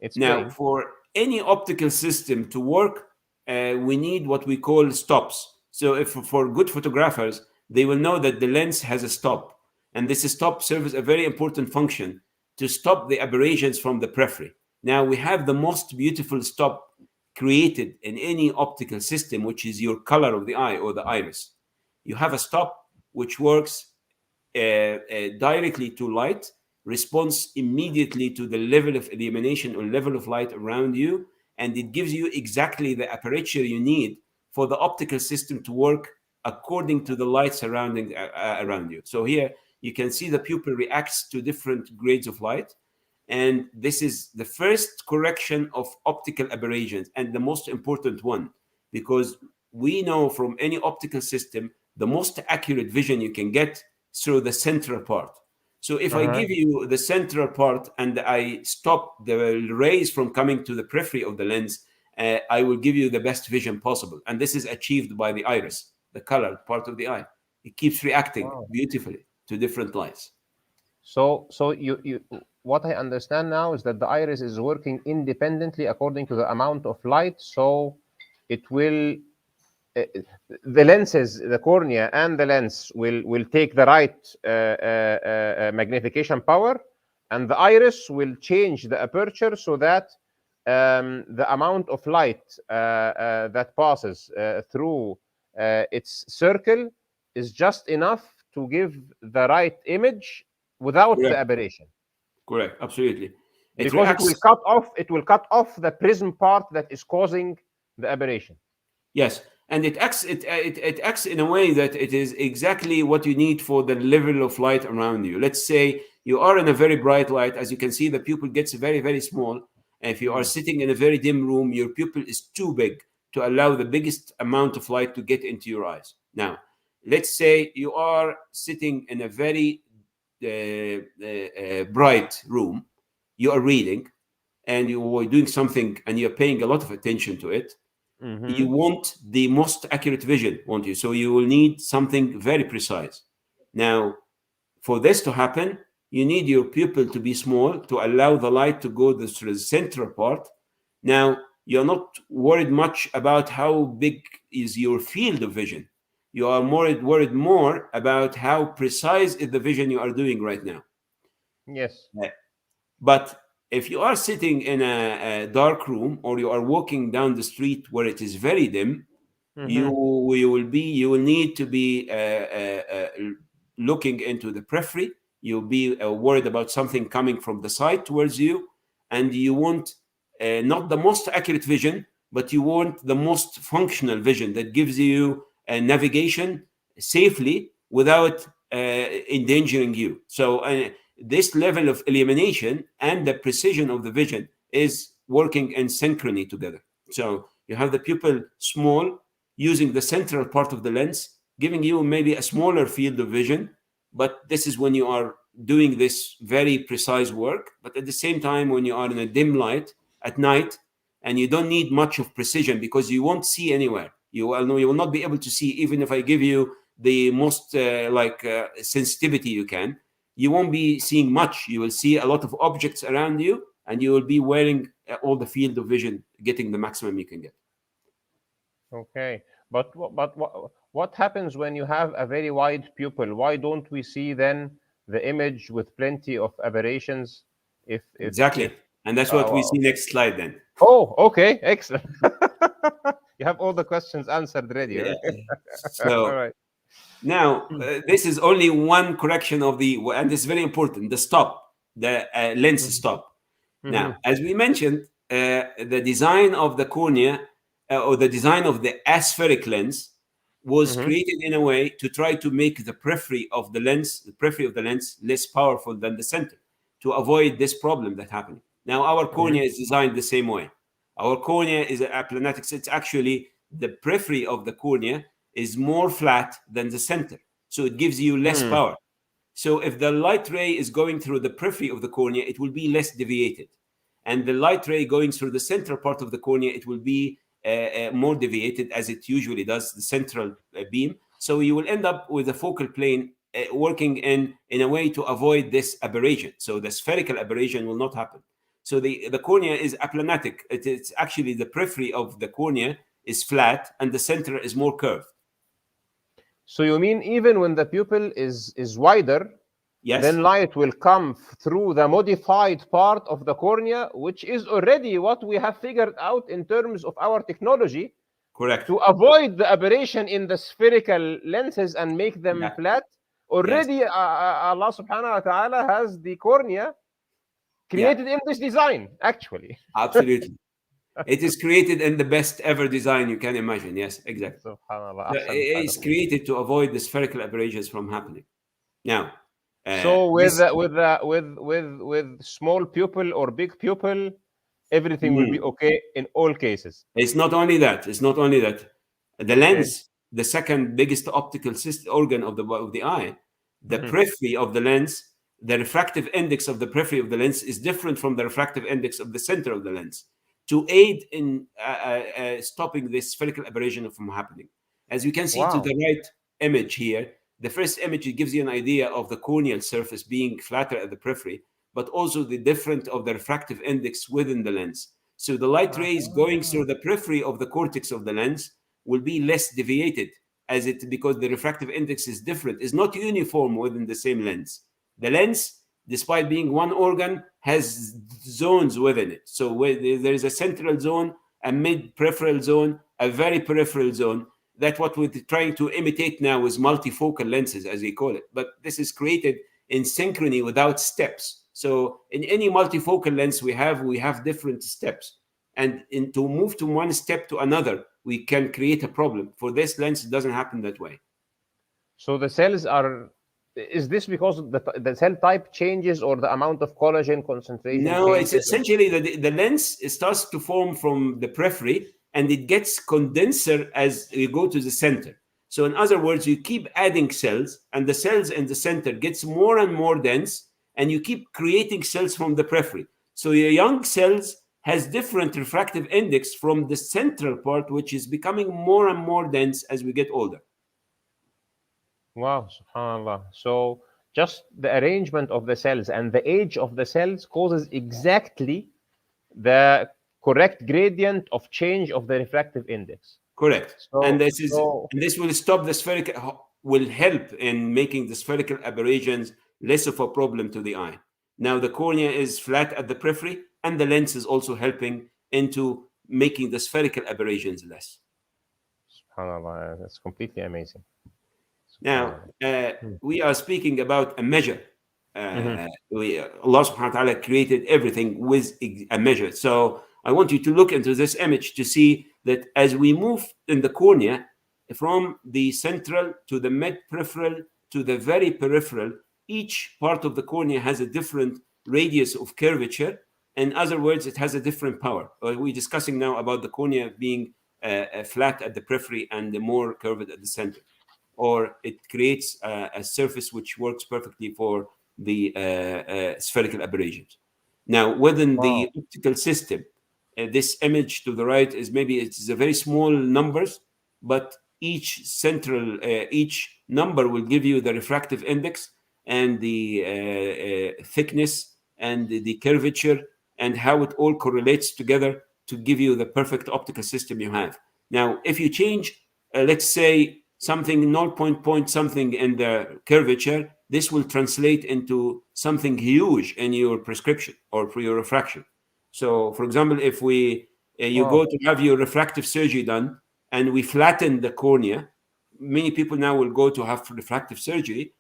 It's Now, playing. for any optical system to work, we need what we call stops. So, if for good photographers, they will know that the lens has a stop, and this stop serves a very important function to stop the aberrations from the periphery. Now, we have the most beautiful stop created in any optical system, which is your color of the eye or the iris. You have a stop which works directly to light, responds immediately to the level of illumination or level of light around you, and it gives you exactly the aperture you need for the optical system to work according to the light surrounding around you. So here you can see the pupil reacts to different grades of light, and this is the first correction of optical aberrations and the most important one, because we know from any optical system the most accurate vision you can get through the central part. So if I give you the central part and I stop the rays from coming to the periphery of the lens, I will give you the best vision possible. And this is achieved by the iris, the colored part of the eye. It keeps reacting Wow. beautifully to different lights. So you what I understand now is that the iris is working independently according to the amount of light. So it will uh, the lenses, the cornea and the lens will take the right magnification power, and the iris will change the aperture so that the amount of light that passes through its circle is just enough to give the right image without the Correct. aberration, Correct. Absolutely. It because reacts. it will cut off the prism part that is causing the aberration. Yes, and it acts in a way that it is exactly what you need for the level of light around you. Let's say you are in a very bright light. As you can see, the pupil gets very, very small. If you are Mm. sitting in a very dim room, your pupil is too big to allow the biggest amount of light to get into your eyes. Now, let's say you are sitting in a very bright room. You are reading, and you are doing something, and you're paying a lot of attention to it. You Mhm. want the most accurate vision, won't you? So you will need something very precise. Now, for this to happen, you need your pupil to be small to allow the light to go through the central part. Now, you're not worried much about how big is your field of vision. You are worried more about how precise is the vision you are doing right now. Yes. But if you are sitting in a dark room, or you are walking down the street where it is very dim, you Mhm. you will need to be looking into the periphery. You'll be worried about something coming from the side towards you, and you want not the most accurate vision, but you want the most functional vision that gives you navigation safely without endangering you. So this level of illumination and the precision of the vision is working in synchrony together. So you have the pupil small, using the central part of the lens, giving you maybe a smaller field of vision. But this is when you are doing this very precise work. But at the same time, when you are in a dim light at night, and you don't need much of precision because you won't see anywhere. You will not be able to see, even if I give you the most sensitivity you can. You won't be seeing much. You will see a lot of objects around you, and you will be wearing all the field of vision, getting the maximum you can get. Okay. What happens when you have a very wide pupil? Why don't we see then the image with plenty of aberrations? If Exactly. And that's what we see next slide then. oh, okay, excellent. You have all the questions answered already. Yeah. Okay. All So right. now this is only one correction of and it's very important, the stop, the lens stop. Mm-hmm. Now, as we mentioned, the design of the cornea or the design of the aspheric lens was Mm-hmm. created in a way to try to make the periphery of the lens, less powerful than the center, to avoid this problem that happened. Now, our Mm-hmm. cornea is designed the same way. Our cornea is a planatic. It's actually the periphery of the cornea is more flat than the center. So it gives you less power. So if the light ray is going through the periphery of the cornea, it will be less deviated. And the light ray going through the central part of the cornea, it will be more deviated, as it usually does, the central beam. So you will end up with a focal plane working in a way to avoid this aberration. So the spherical aberration will not happen. So the cornea is aplanatic. It's actually the periphery of the cornea is flat and the center is more curved. So you mean even when the pupil is wider, Yes. then light will come through the modified part of the cornea, which is already what we have figured out in terms of our technology. Correct. To avoid the aberration in the spherical lenses and make them flat. Already, Allah subhanahu wa ta'ala has the cornea created in this design, actually. Absolutely. It is created in the best ever design you can imagine. Yes, exactly. It is created to avoid the spherical aberrations from happening. Now, so with small pupil or big pupil, everything will be okay in all cases. It's not only that. It's not only that. The lens, the second biggest optical system organ of the eye, the periphery of the lens, the refractive index of the periphery of the lens is different from the refractive index of the center of the lens, to aid in stopping this spherical aberration from happening. As you can see to the right image here, the first image, it gives you an idea of the corneal surface being flatter at the periphery, but also the difference of the refractive index within the lens. So the light rays going through the periphery of the cortex of the lens will be less deviated, because the refractive index is different, is not uniform within the same lens. The lens, despite being one organ, has zones within it. So there is a central zone, a mid-peripheral zone, a very peripheral zone. That's what we're trying to imitate now is multifocal lenses, as we call it. But this is created in synchrony without steps. So in any multifocal lens we have different steps. And to move to one step to another, we can create a problem. For this lens, it doesn't happen that way. So the cells are... Is this because the cell type changes or the amount of collagen concentration? No, it's essentially the lens starts to form from the periphery and it gets condenser as you go to the center. So in other words, you keep adding cells and the cells in the center gets more and more dense and you keep creating cells from the periphery. So your young cells has different refractive index from the central part, which is becoming more and more dense as we get older. Wow, subhanAllah. So just the arrangement of the cells and the age of the cells causes exactly the correct gradient of change of the refractive index. Correct. And this will stop the spherical, will help in making the spherical aberrations less of a problem to the eye. Now the cornea is flat at the periphery and the lens is also helping into making the spherical aberrations less. SubhanAllah, that's completely amazing. Now, we are speaking about a measure. Allah subhanahu wa ta'ala created everything with a measure. So I want you to look into this image to see that as we move in the cornea from the central to the mid-peripheral to the very peripheral, each part of the cornea has a different radius of curvature. In other words, it has a different power. We're discussing now about the cornea being flat at the periphery and more curved at the center. Or it creates a surface which works perfectly for the spherical aberrations. Now, within the optical system, this image to the right is it's a very small numbers, but each number will give you the refractive index and the thickness and the curvature and how it all correlates together to give you the perfect optical system you have. Now, if you change, let's say, something 0. something in the curvature, this will translate into something huge in your prescription or for your refraction. So, for example, if you go to have your refractive surgery done and we flatten the cornea, many people now will go to have refractive surgery.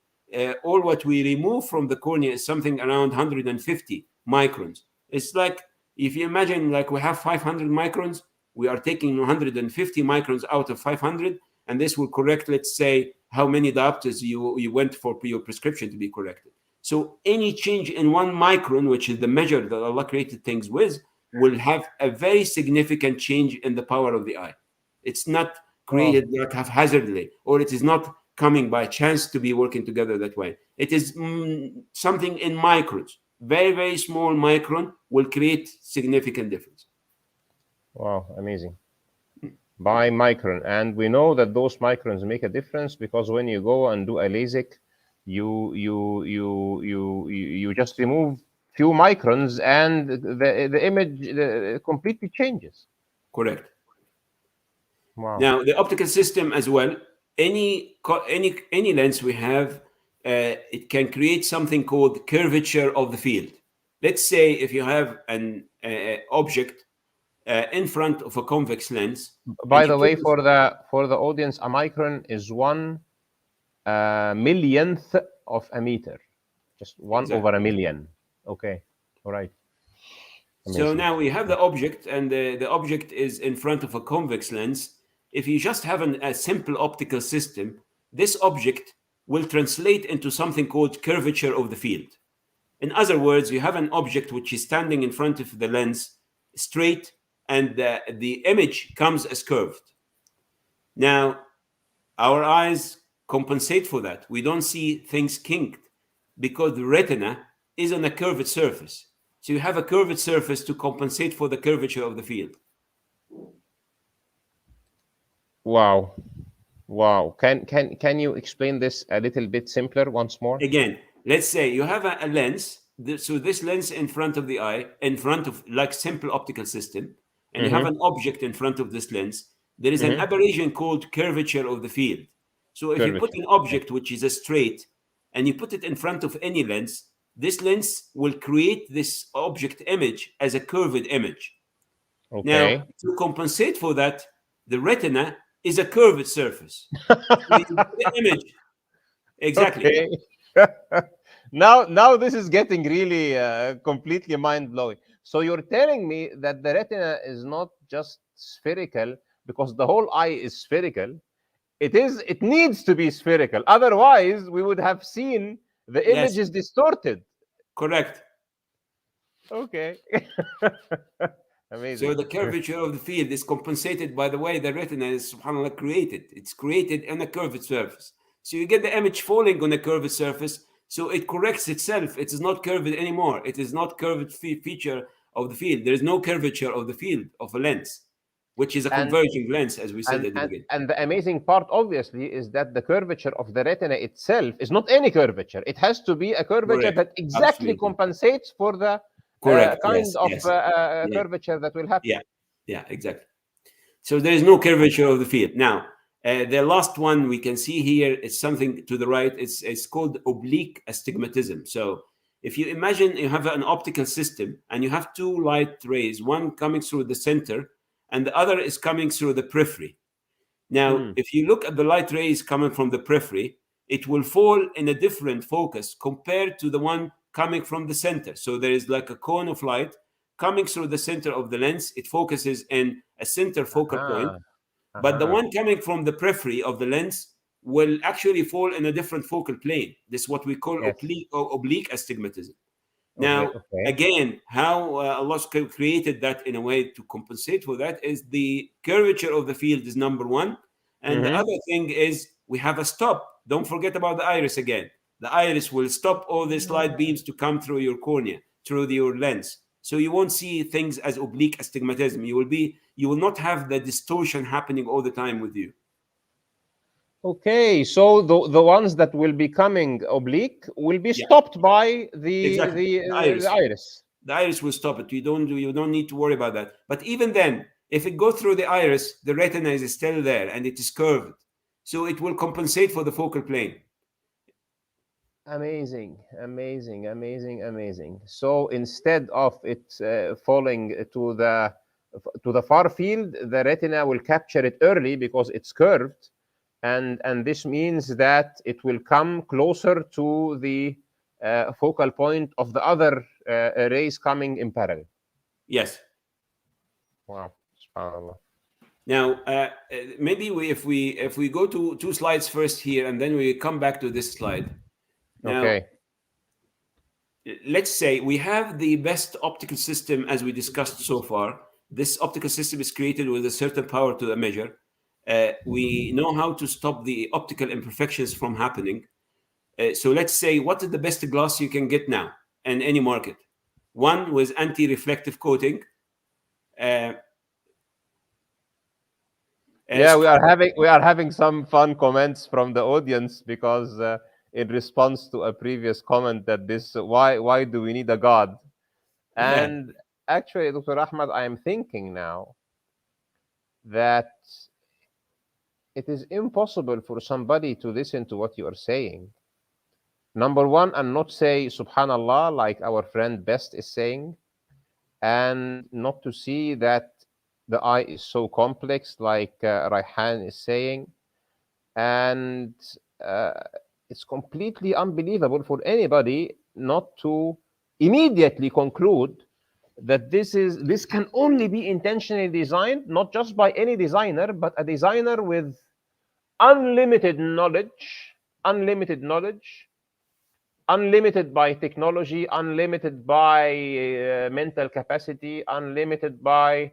All what we remove from the cornea is something around 150 microns. It's like, if you imagine, like we have 500 microns, we are taking 150 microns out of 500. And this will correct, let's say, how many diopters you went for your prescription to be corrected. So any change in 1 micron, which is the measure that Allah created things with, will have a very significant change in the power of the eye. It's not created like haphazardly, or it is not coming by chance to be working together that way. It is something in microns, very, very small micron will create significant difference. Wow, amazing. By micron, and we know that those microns make a difference because when you go and do a LASIK, you just remove few microns and the image completely changes. Correct. Wow. Now the optical system as well. Any lens we have, it can create something called curvature of the field. Let's say if you have an object in front of a convex lens. By the way, for the audience, a micron is 1 millionth of a meter, just 1 over a million. Okay, all right. So now we have the object, and the object is in front of a convex lens. If you just have a simple optical system, this object will translate into something called curvature of the field. In other words, you have an object which is standing in front of the lens straight, and the image comes as curved. Now, our eyes compensate for that. We don't see things kinked because the retina is on a curved surface. So you have a curved surface to compensate for the curvature of the field. Wow. Wow. Can you explain this a little bit simpler once more? Again, let's say you have a lens. So this lens in front of the eye, in front of like simple optical system, and you have an object in front of this lens. There is an aberration called curvature of the field. So if you put an object which is a straight and you put it in front of any lens, this lens will create this object image as a curved image. Okay. Now, to compensate for that, the retina is a curved surface. The image. Exactly. Okay. Now this is getting really completely mind-blowing. So you're telling me that the retina is not just spherical because the whole eye is spherical. It needs to be spherical. Otherwise, we would have seen the image is distorted. Correct. Okay. Amazing. So the curvature of the field is compensated by the way the retina is subhanAllah created. It's created in a curved surface. So you get the image falling on a curved surface. So it corrects itself. It is not curved anymore. It is not curved feature of the field. There is no curvature of the field of a lens, which is a converging lens, as we said at the beginning. And the amazing part, obviously, is that the curvature of the retina itself is not any curvature. It has to be a curvature that exactly compensates for the kind of curvature that will happen. Yeah, exactly. So there is no curvature of the field. Now, the last one we can see here is something to the right. It's called oblique astigmatism. So if you imagine you have an optical system and you have two light rays, one coming through the center and the other is coming through the periphery. Now, if you look at the light rays coming from the periphery, it will fall in a different focus compared to the one coming from the center. So there is like a cone of light coming through the center of the lens. It focuses in a center focal point. But the one coming from the periphery of the lens will actually fall in a different focal plane. This is what we call oblique astigmatism. Now, again, how Allah created that in a way to compensate for that is the curvature of the field is number one. And the other thing is we have a stop. Don't forget about the iris again. The iris will stop all these light beams to come through your cornea, through your lens. So you won't see things as oblique astigmatism. You will not have the distortion happening all the time with you. Okay, so the ones that will be coming oblique will be stopped by the iris. The iris will stop it. You don't need to worry about that. But even then, if it goes through the iris, the retina is still there and it is curved. So it will compensate for the focal plane. Amazing, amazing, amazing, amazing. So instead of it falling to the far field, the retina will capture it early because it's curved, and this means that it will come closer to the focal point of the other rays coming in parallel. Yes. Wow. SubhanAllah. Now, maybe if we go to two slides first here, and then we come back to this slide. Now, let's say we have the best optical system as we discussed so far. This optical system is created with a certain power to the measure. we know how to stop the optical imperfections from happening. So let's say, what is the best glass you can get now in any market? One with anti-reflective coating. Yeah, we are having some fun comments from the audience because in response to a previous comment that this why do we need a god? And actually, Dr. Ahmed, I am thinking now that it is impossible for somebody to listen to what you are saying. Number one, and not say Subhanallah like our friend Best is saying, and not to see that the eye is so complex like Raihan is saying, and uh, it's completely unbelievable for anybody not to immediately conclude that this can only be intentionally designed, not just by any designer, but a designer with unlimited knowledge, unlimited knowledge, unlimited by technology, unlimited by mental capacity, unlimited by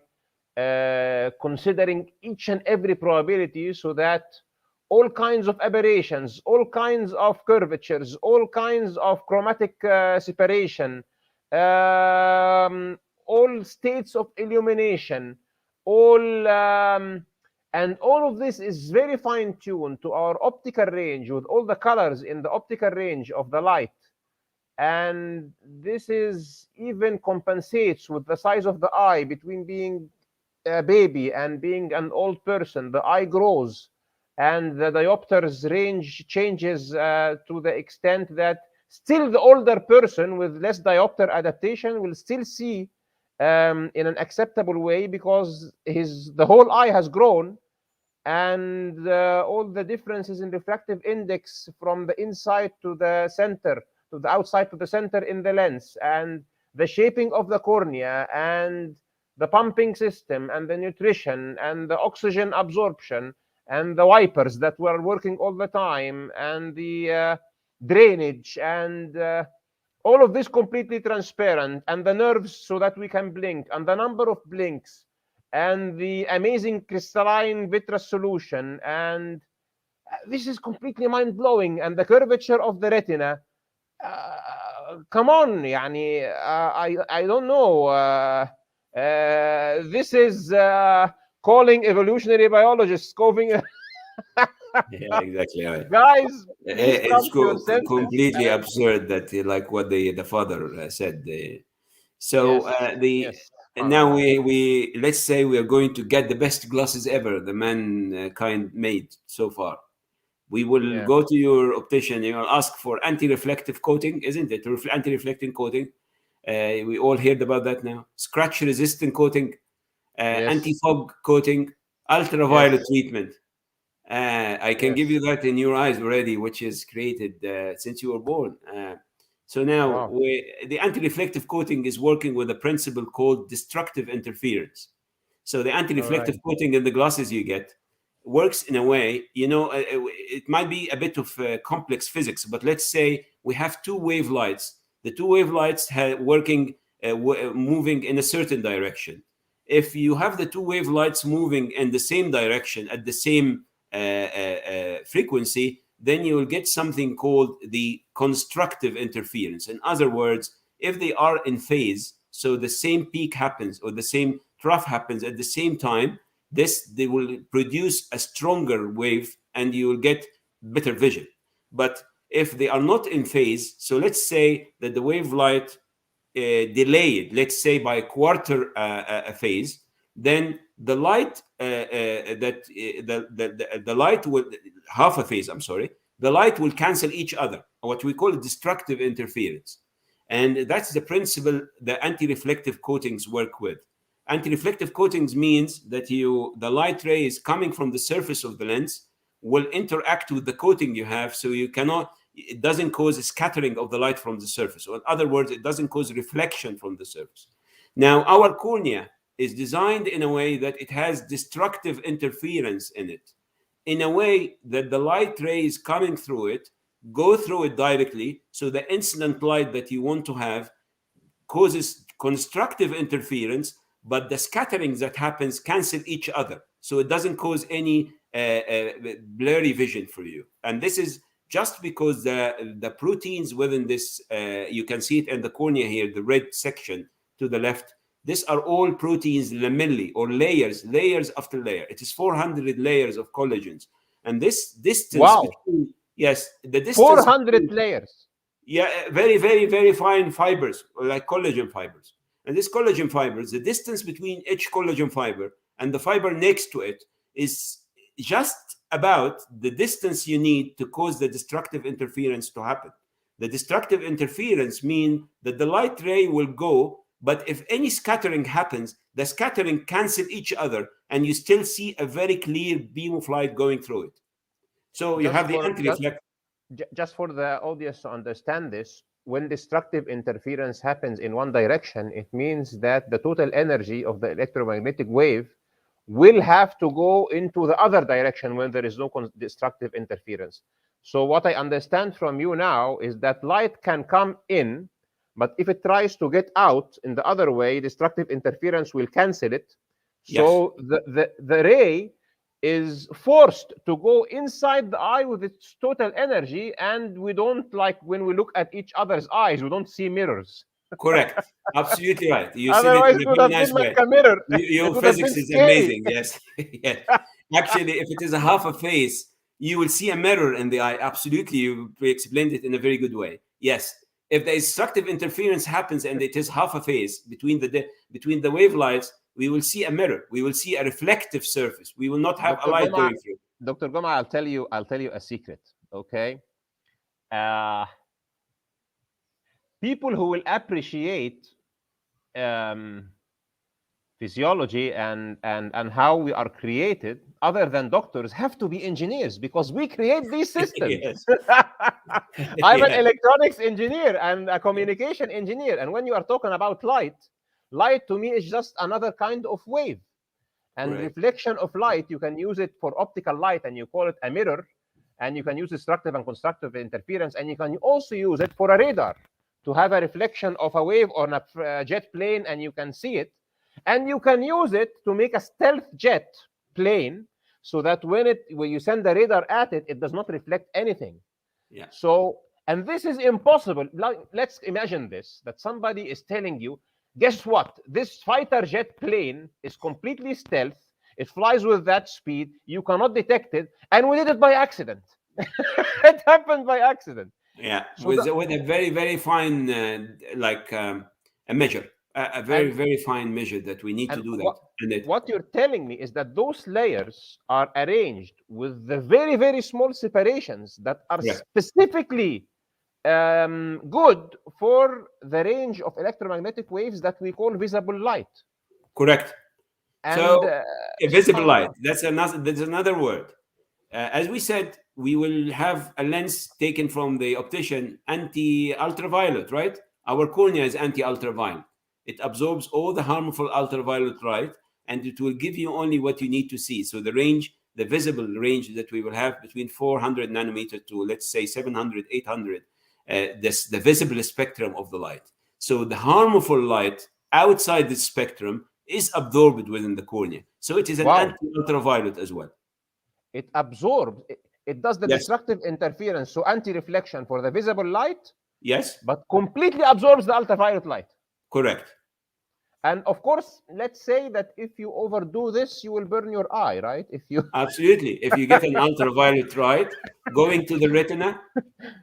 considering each and every probability, so that all kinds of aberrations, all kinds of curvatures, all kinds of chromatic separation, all states of illumination, all and all of this is very fine tuned to our optical range with all the colors in the optical range of the light. And this is even compensates with the size of the eye between being a baby and being an old person. The eye grows and the diopter's range changes to the extent that still the older person with less diopter adaptation will still see in an acceptable way, because the whole eye has grown, and all the differences in refractive index from the inside to the center, to the outside to the center in the lens, and the shaping of the cornea, and the pumping system, and the nutrition, and the oxygen absorption, and the wipers that were working all the time, and the drainage, and all of this completely transparent, and the nerves so that we can blink, and the number of blinks, and the amazing crystalline vitreous solution, and this is completely mind-blowing, and the curvature of the retina. Come on, yani, I don't know. This is calling evolutionary biologists, calling Yeah, exactly. Right. guys. Please come It's to your senses. completely absurd that like what the father said. So Yes, yes. and now we let's say we are going to get the best glasses ever the mankind made so far. We will Yeah. go to your optician. You will ask for anti-reflective coating, isn't it? Anti-reflecting coating. We all heard about that now. Scratch-resistant coating, Yes. anti-fog coating, ultraviolet Yes. treatment. I can give Yes. you that in your eyes already, which is created since you were born. So now Wow. the anti-reflective coating is working with a principle called destructive interference. So the All right. anti-reflective coating in the glasses you get works in a way, it might be a bit of complex physics, but let's say we have two wave lights. The two wave lights working, moving in a certain direction. If you have the two wave lights moving in the same direction at the same frequency, then you will get something called the constructive interference. In other words, if they are in phase, so the same peak happens or the same trough happens at the same time, they will produce a stronger wave and you will get better vision. But if they are not in phase, so let's say that the wave light delayed, let's say by a quarter a phase, then the light the light will half a phase. I'm sorry, the light will cancel each other, what we call destructive interference, and that's the principle the anti-reflective coatings work with. Anti-reflective coatings means that the light ray is coming from the surface of the lens will interact with the coating you have, so it doesn't cause a scattering of the light from the surface. Or in other words, it doesn't cause reflection from the surface. Now, our cornea is designed in a way that it has destructive interference in it, in a way that the light rays coming through it go through it directly, so the incident light that you want to have causes constructive interference, but the scattering that happens cancel each other, so it doesn't cause any blurry vision for you. And this is just because the proteins within this, you can see it in the cornea here, the red section to the left. These are all proteins lamellae, or layers after layer. It is 400 layers of collagens. And this distance between, yes, the distance 400 layers. Yeah, very, very, very fine fibers, like collagen fibers. And these collagen fibers, the distance between each collagen fiber and the fiber next to it is just about the distance you need to cause the destructive interference to happen. The destructive interference means that the light ray will go, but if any scattering happens, the scattering cancel each other, and you still see a very clear beam of light going through it. So you have the anti-reflect. Just for the audience to understand this, when destructive interference happens in one direction, it means that the total energy of the electromagnetic wave will have to go into the other direction when there is no destructive interference. So what I understand from you now is that light can come in, but if it tries to get out in the other way, destructive interference will cancel it. So yes, the ray is forced to go inside the eye with its total energy, and we don't, like when we look at each other's eyes, we don't see mirrors. Correct. Absolutely right. You Otherwise, see it would have been like a mirror. Your physics is amazing. Yes. Yes. Actually, if it is a half a face, you will see a mirror in the eye. Absolutely. You explained it in a very good way. Yes. If the destructive interference happens and it is half a phase between the wavelengths, we will see a mirror. We will see a reflective surface. We will not have a light going through. Dr. Gomaa, I'll tell you a secret. Okay. People who will appreciate physiology and how we are created, other than doctors, have to be engineers, because we create these systems. I'm an electronics engineer and a communication engineer. And when you are talking about light to me is just another kind of wave. And reflection of light, you can use it for optical light, and you call it a mirror. And you can use destructive and constructive interference. And you can also use it for a radar, to have a reflection of a wave on a jet plane, and you can see it. And you can use it to make a stealth jet plane, so that when you send the radar at it, it does not reflect anything. Yeah. So, and this is impossible. Let's imagine this, that somebody is telling you, guess what? This fighter jet plane is completely stealth. It flies with that speed. You cannot detect it. And we did it by accident. It happened by accident. Yeah, so with a very, very fine, a measure, a very, very fine measure that we need to do that. What you're telling me is that those layers are arranged with the very, very small separations that are specifically good for the range of electromagnetic waves that we call visible light. Correct. And, so visible light, that's another word. As we said, we will have a lens taken from the optician, anti-ultraviolet, right? Our cornea is anti-ultraviolet. It absorbs all the harmful ultraviolet light, and it will give you only what you need to see. So the range, the visible range that we will have between 400 nanometers to, let's say, 700, 800, the visible spectrum of the light. So the harmful light outside the spectrum is absorbed within the cornea. So it is an anti-ultraviolet as well. It absorbs, it does the destructive interference, so anti-reflection for the visible light. Yes. But completely absorbs the ultraviolet light. Correct. And of course, let's say that if you overdo this, you will burn your eye, right? Absolutely. If you get an ultraviolet light going to the retina,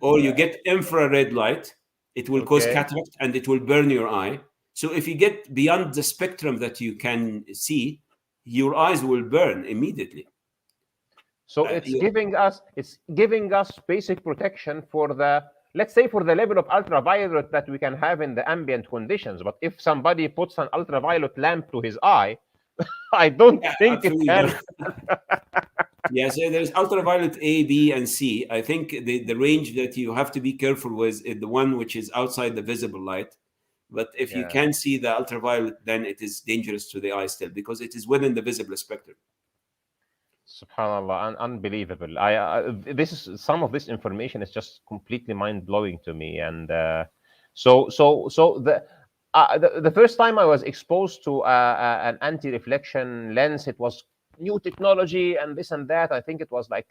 or you get infrared light, it will cause cataract and it will burn your eye. So if you get beyond the spectrum that you can see, your eyes will burn immediately. So it's giving us basic protection for the, let's say, for the level of ultraviolet that we can have in the ambient conditions. But if somebody puts an ultraviolet lamp to his eye, I don't think it can. Yeah, so there's ultraviolet A, B, and C. I think the range that you have to be careful with is the one which is outside the visible light. But if you can see the ultraviolet, then it is dangerous to the eye still, because it is within the visible spectrum. Subhanallah, unbelievable. Some of this information is just completely mind-blowing to me. And so the first time I was exposed to an anti-reflection lens, it was new technology and this and that. I think it was like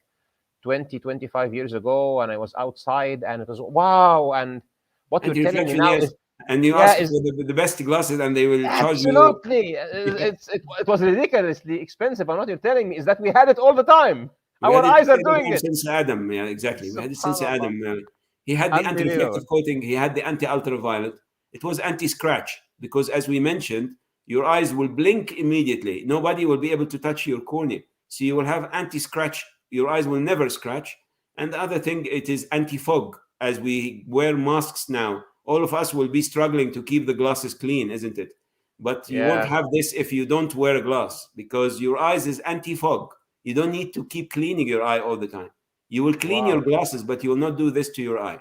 25 years ago, and I was outside, and it was wow. And what And you're telling me reflection, now yes. is, And you yeah, ask is for the best glasses, and they will charge you. absolutely. It was ridiculously expensive. And what you're telling me is that we had it all the time. We Our had it eyes are every doing time it. since Adam. Yeah, exactly. We had it since Subhanallah. Adam. He had the Unbelievable. anti-reflective coating. He had the anti-ultraviolet. It was anti-scratch because, as we mentioned, your eyes will blink immediately. Nobody will be able to touch your cornea. So you will have anti-scratch. Your eyes will never scratch. And the other thing, it is anti-fog. As we wear masks now, all of us will be struggling to keep the glasses clean, isn't it? But you won't Yeah. have this if you don't wear a glass because your eyes is anti-fog. You don't need to keep cleaning your eye all the time. You will clean your Wow. glasses, but you will not do this to your eye.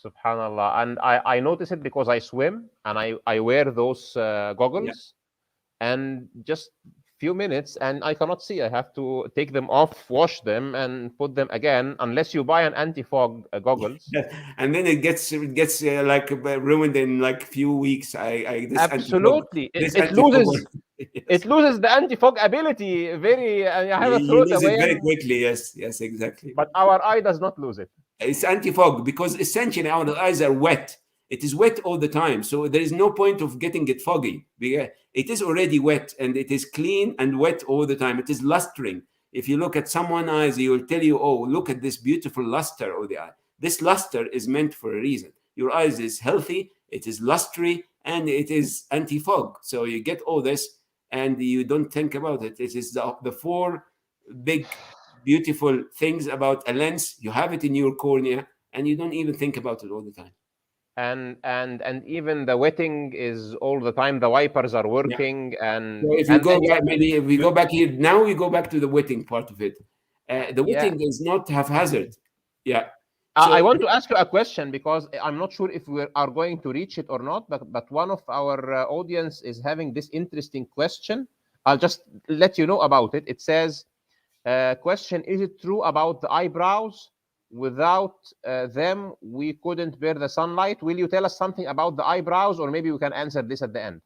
Subhanallah. And I notice it because I swim, and I wear those Yeah. goggles, and just few minutes and I cannot see. I have to take them off, wash them, and put them again, unless you buy an anti-fog goggles. And then it gets like ruined in like few weeks. This anti-fog, Absolutely. this It anti-fog loses one. Yes. it loses the anti-fog ability very, I have to throw You it lose it away, very quickly. Yes, yes, exactly. but our eye does not lose it. It's anti-fog because essentially our eyes are wet. It is wet all the time, so there is no point of getting it foggy. It is already wet, and it is clean and wet all the time. It is lustering. If you look at someone's eyes, he will tell you, "Oh, look at this beautiful luster of the eye." This luster is meant for a reason. Your eyes is healthy, it is lustery, and it is anti-fog. So you get all this, and you don't think about it. It is the four big beautiful things about a lens. You have it in your cornea, and you don't even think about it all the time. And even the wetting is all the time. The wipers are Yeah. working, So if you go and back, yet maybe if we you, go back here now, we go back to the wetting part of it. The yeah. wetting is not haphazard. Yeah. I So want to ask you a question because I'm not sure if we are going to reach it or not, but one of our audience is having this interesting question. I'll just let you know about it. It says, question, is it true about the eyebrows? Without them, we couldn't bear the sunlight. Will you tell us something about the eyebrows, or maybe we can answer this at the end?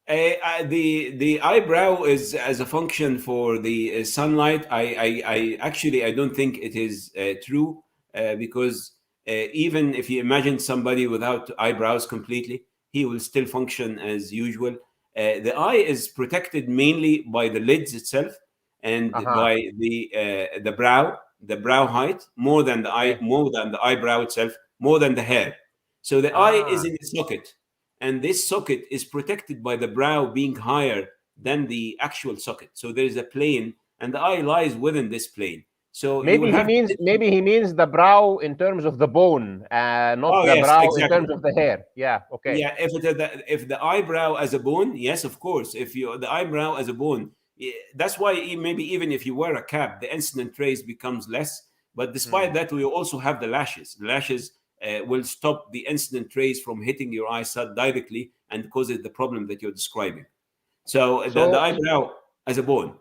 the eyebrow is as a function for the sunlight. I actually I don't think it is true because even if you imagine somebody without eyebrows completely, he will still function as usual. The eye is protected mainly by the lids itself and Uh-huh. by the brow height more than Okay. more than the eyebrow itself, more than the hair. So the eye is Ah, in a socket, and this socket is protected by the brow being higher than the actual socket. So there is a plane, and the eye lies within this plane. So you will have maybe he means the brow in terms of the bone, not oh the yes, brow in exactly. terms of the hair. Yeah. Okay. Yeah, if the eyebrow as a bone, yes, of course. If you the eyebrow as a bone, that's why maybe even if you wear a cap, the incident rays becomes less. But despite Hmm. that, we also have the lashes. The lashes will stop the incident rays from hitting your eyesight directly and causes the problem that you're describing. So the So eyebrow as a bone.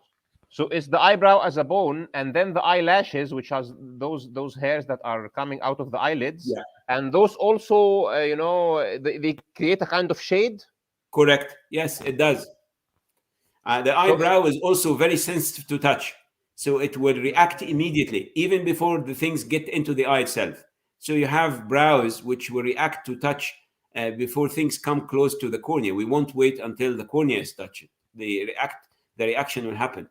So it's the eyebrow as a bone, and then the eyelashes, which has those hairs that are coming out of the eyelids, Yeah, and those also, they create a kind of shade. correct. Yes, it does. The So eyebrow is also very sensitive to touch. So it will react immediately, even before the things get into the eye itself. So you have brows which will react to touch before things come close to the cornea. We won't wait until the cornea is touched. The reaction will happen.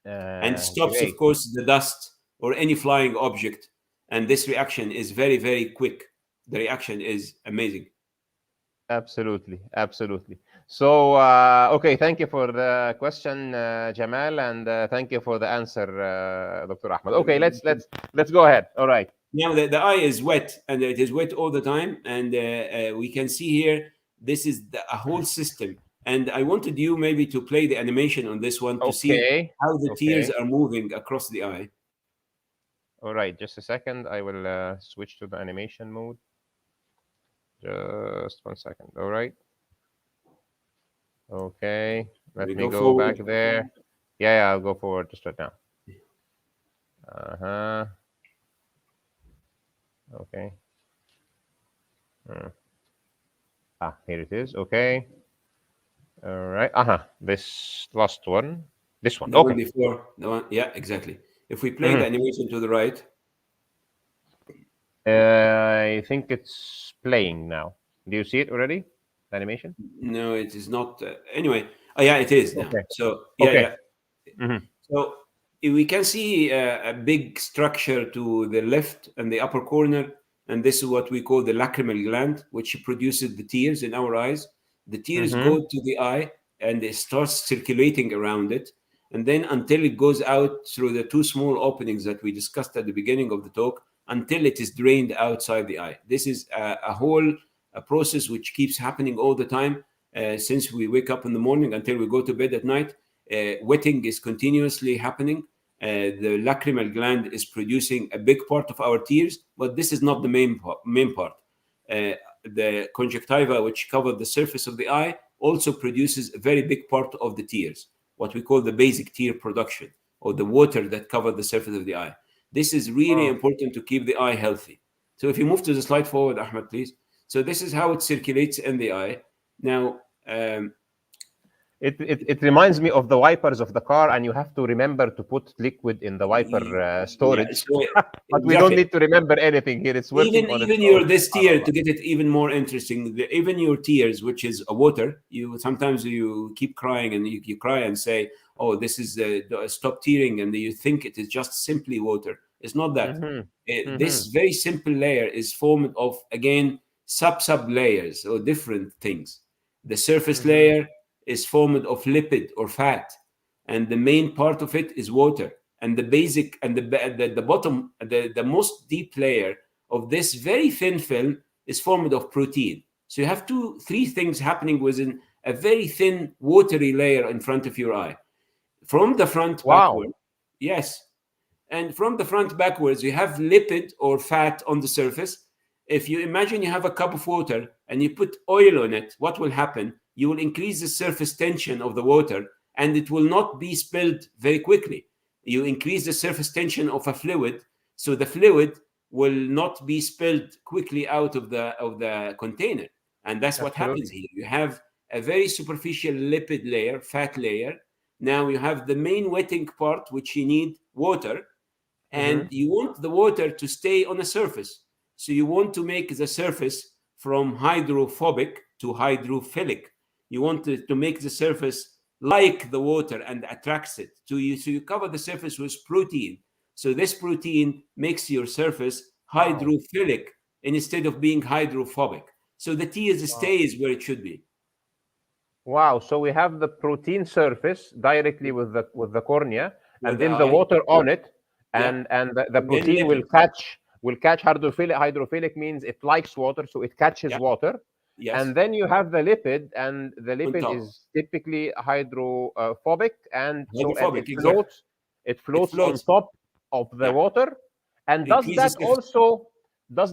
And stops, of great, course, the dust or any flying object. And this reaction is very, very quick. The reaction is amazing. absolutely, absolutely. So okay, thank you for the question, Jamal, and thank you for the answer, Dr. Ahmed. Okay, let's go ahead. All right. Now the eye is wet, and it is wet all the time, and we can see here this is a whole system. And I wanted you maybe to play the animation on this one to see Okay. how the tears Okay. are moving across the eye. All right. Just a second. I will switch to the animation mode. Just 1 second. All right. Okay. We Let me go go forward. back there. Yeah, I'll go forward just right now. Uh-huh. Okay. Hmm. Here it is. Okay. All right. This last one. This one. The one Okay. before, the one, yeah, exactly. If we play the animation to the right, I think it's playing now. Do you see it already? The animation? no, it is not. Anyway, oh yeah, it is now. Okay. So yeah, Okay. yeah. So we can see a big structure to the left and the upper corner, and this is what we call the lacrimal gland, which produces the tears in our eyes. The tears go to the eye and it starts circulating around it, and then until it goes out through the two small openings that we discussed at the beginning of the talk, until it is drained outside the eye. This is a whole process which keeps happening all the time since we wake up in the morning until we go to bed at night. Wetting is continuously happening. The lacrimal gland is producing a big part of our tears, but this is not the main part. The conjunctiva, which cover the surface of the eye, also produces a very big part of the tears, what we call the basic tear production, or the water that cover the surface of the eye. This is really important to keep the eye healthy. So if you move to the slide forward, Ahmed, please. So this is how it circulates in the eye. Now, It reminds me of the wipers of the car, and you have to remember to put liquid in the wiper storage. But we don't need to remember anything here. It's working on even your this tear, to get it even more interesting, even your tears, which is a water, sometimes you keep crying and you cry and say, oh, this is stop tearing, and you think it is just simply water. It's not that. This very simple layer is formed of, again, sub layers or different things. The surface layer is formed of lipid or fat, and the main part of it is water. And the basic and the bottom, the most deep layer of this very thin film is formed of protein. So you have three things happening within a very thin watery layer in front of your eye. From the front backward, yes, and from the front backwards, you have lipid or fat on the surface. If you imagine you have a cup of water and you put oil on it, what will happen? You will increase the surface tension of the water, and it will not be spilled very quickly. You increase the surface tension of a fluid, so the fluid will not be spilled quickly out of the container. And that's what happens here. You have a very superficial lipid layer, fat layer. Now you have the main wetting part, which you need water, and you want the water to stay on the surface. So you want to make the surface from hydrophobic to hydrophilic. You want to make the surface like the water and attracts it to you. So you cover the surface with protein. So this protein makes your surface hydrophilic instead of being hydrophobic. So the tears stays where it should be. Wow! So we have the protein surface directly with the cornea, and then the water on it, and the protein will catch hydrophilic. Hydrophilic means it likes water, so it catches water. Yes. And then you have the lipid, and the lipid is typically hydrophobic, and so it floats on top of the water. And does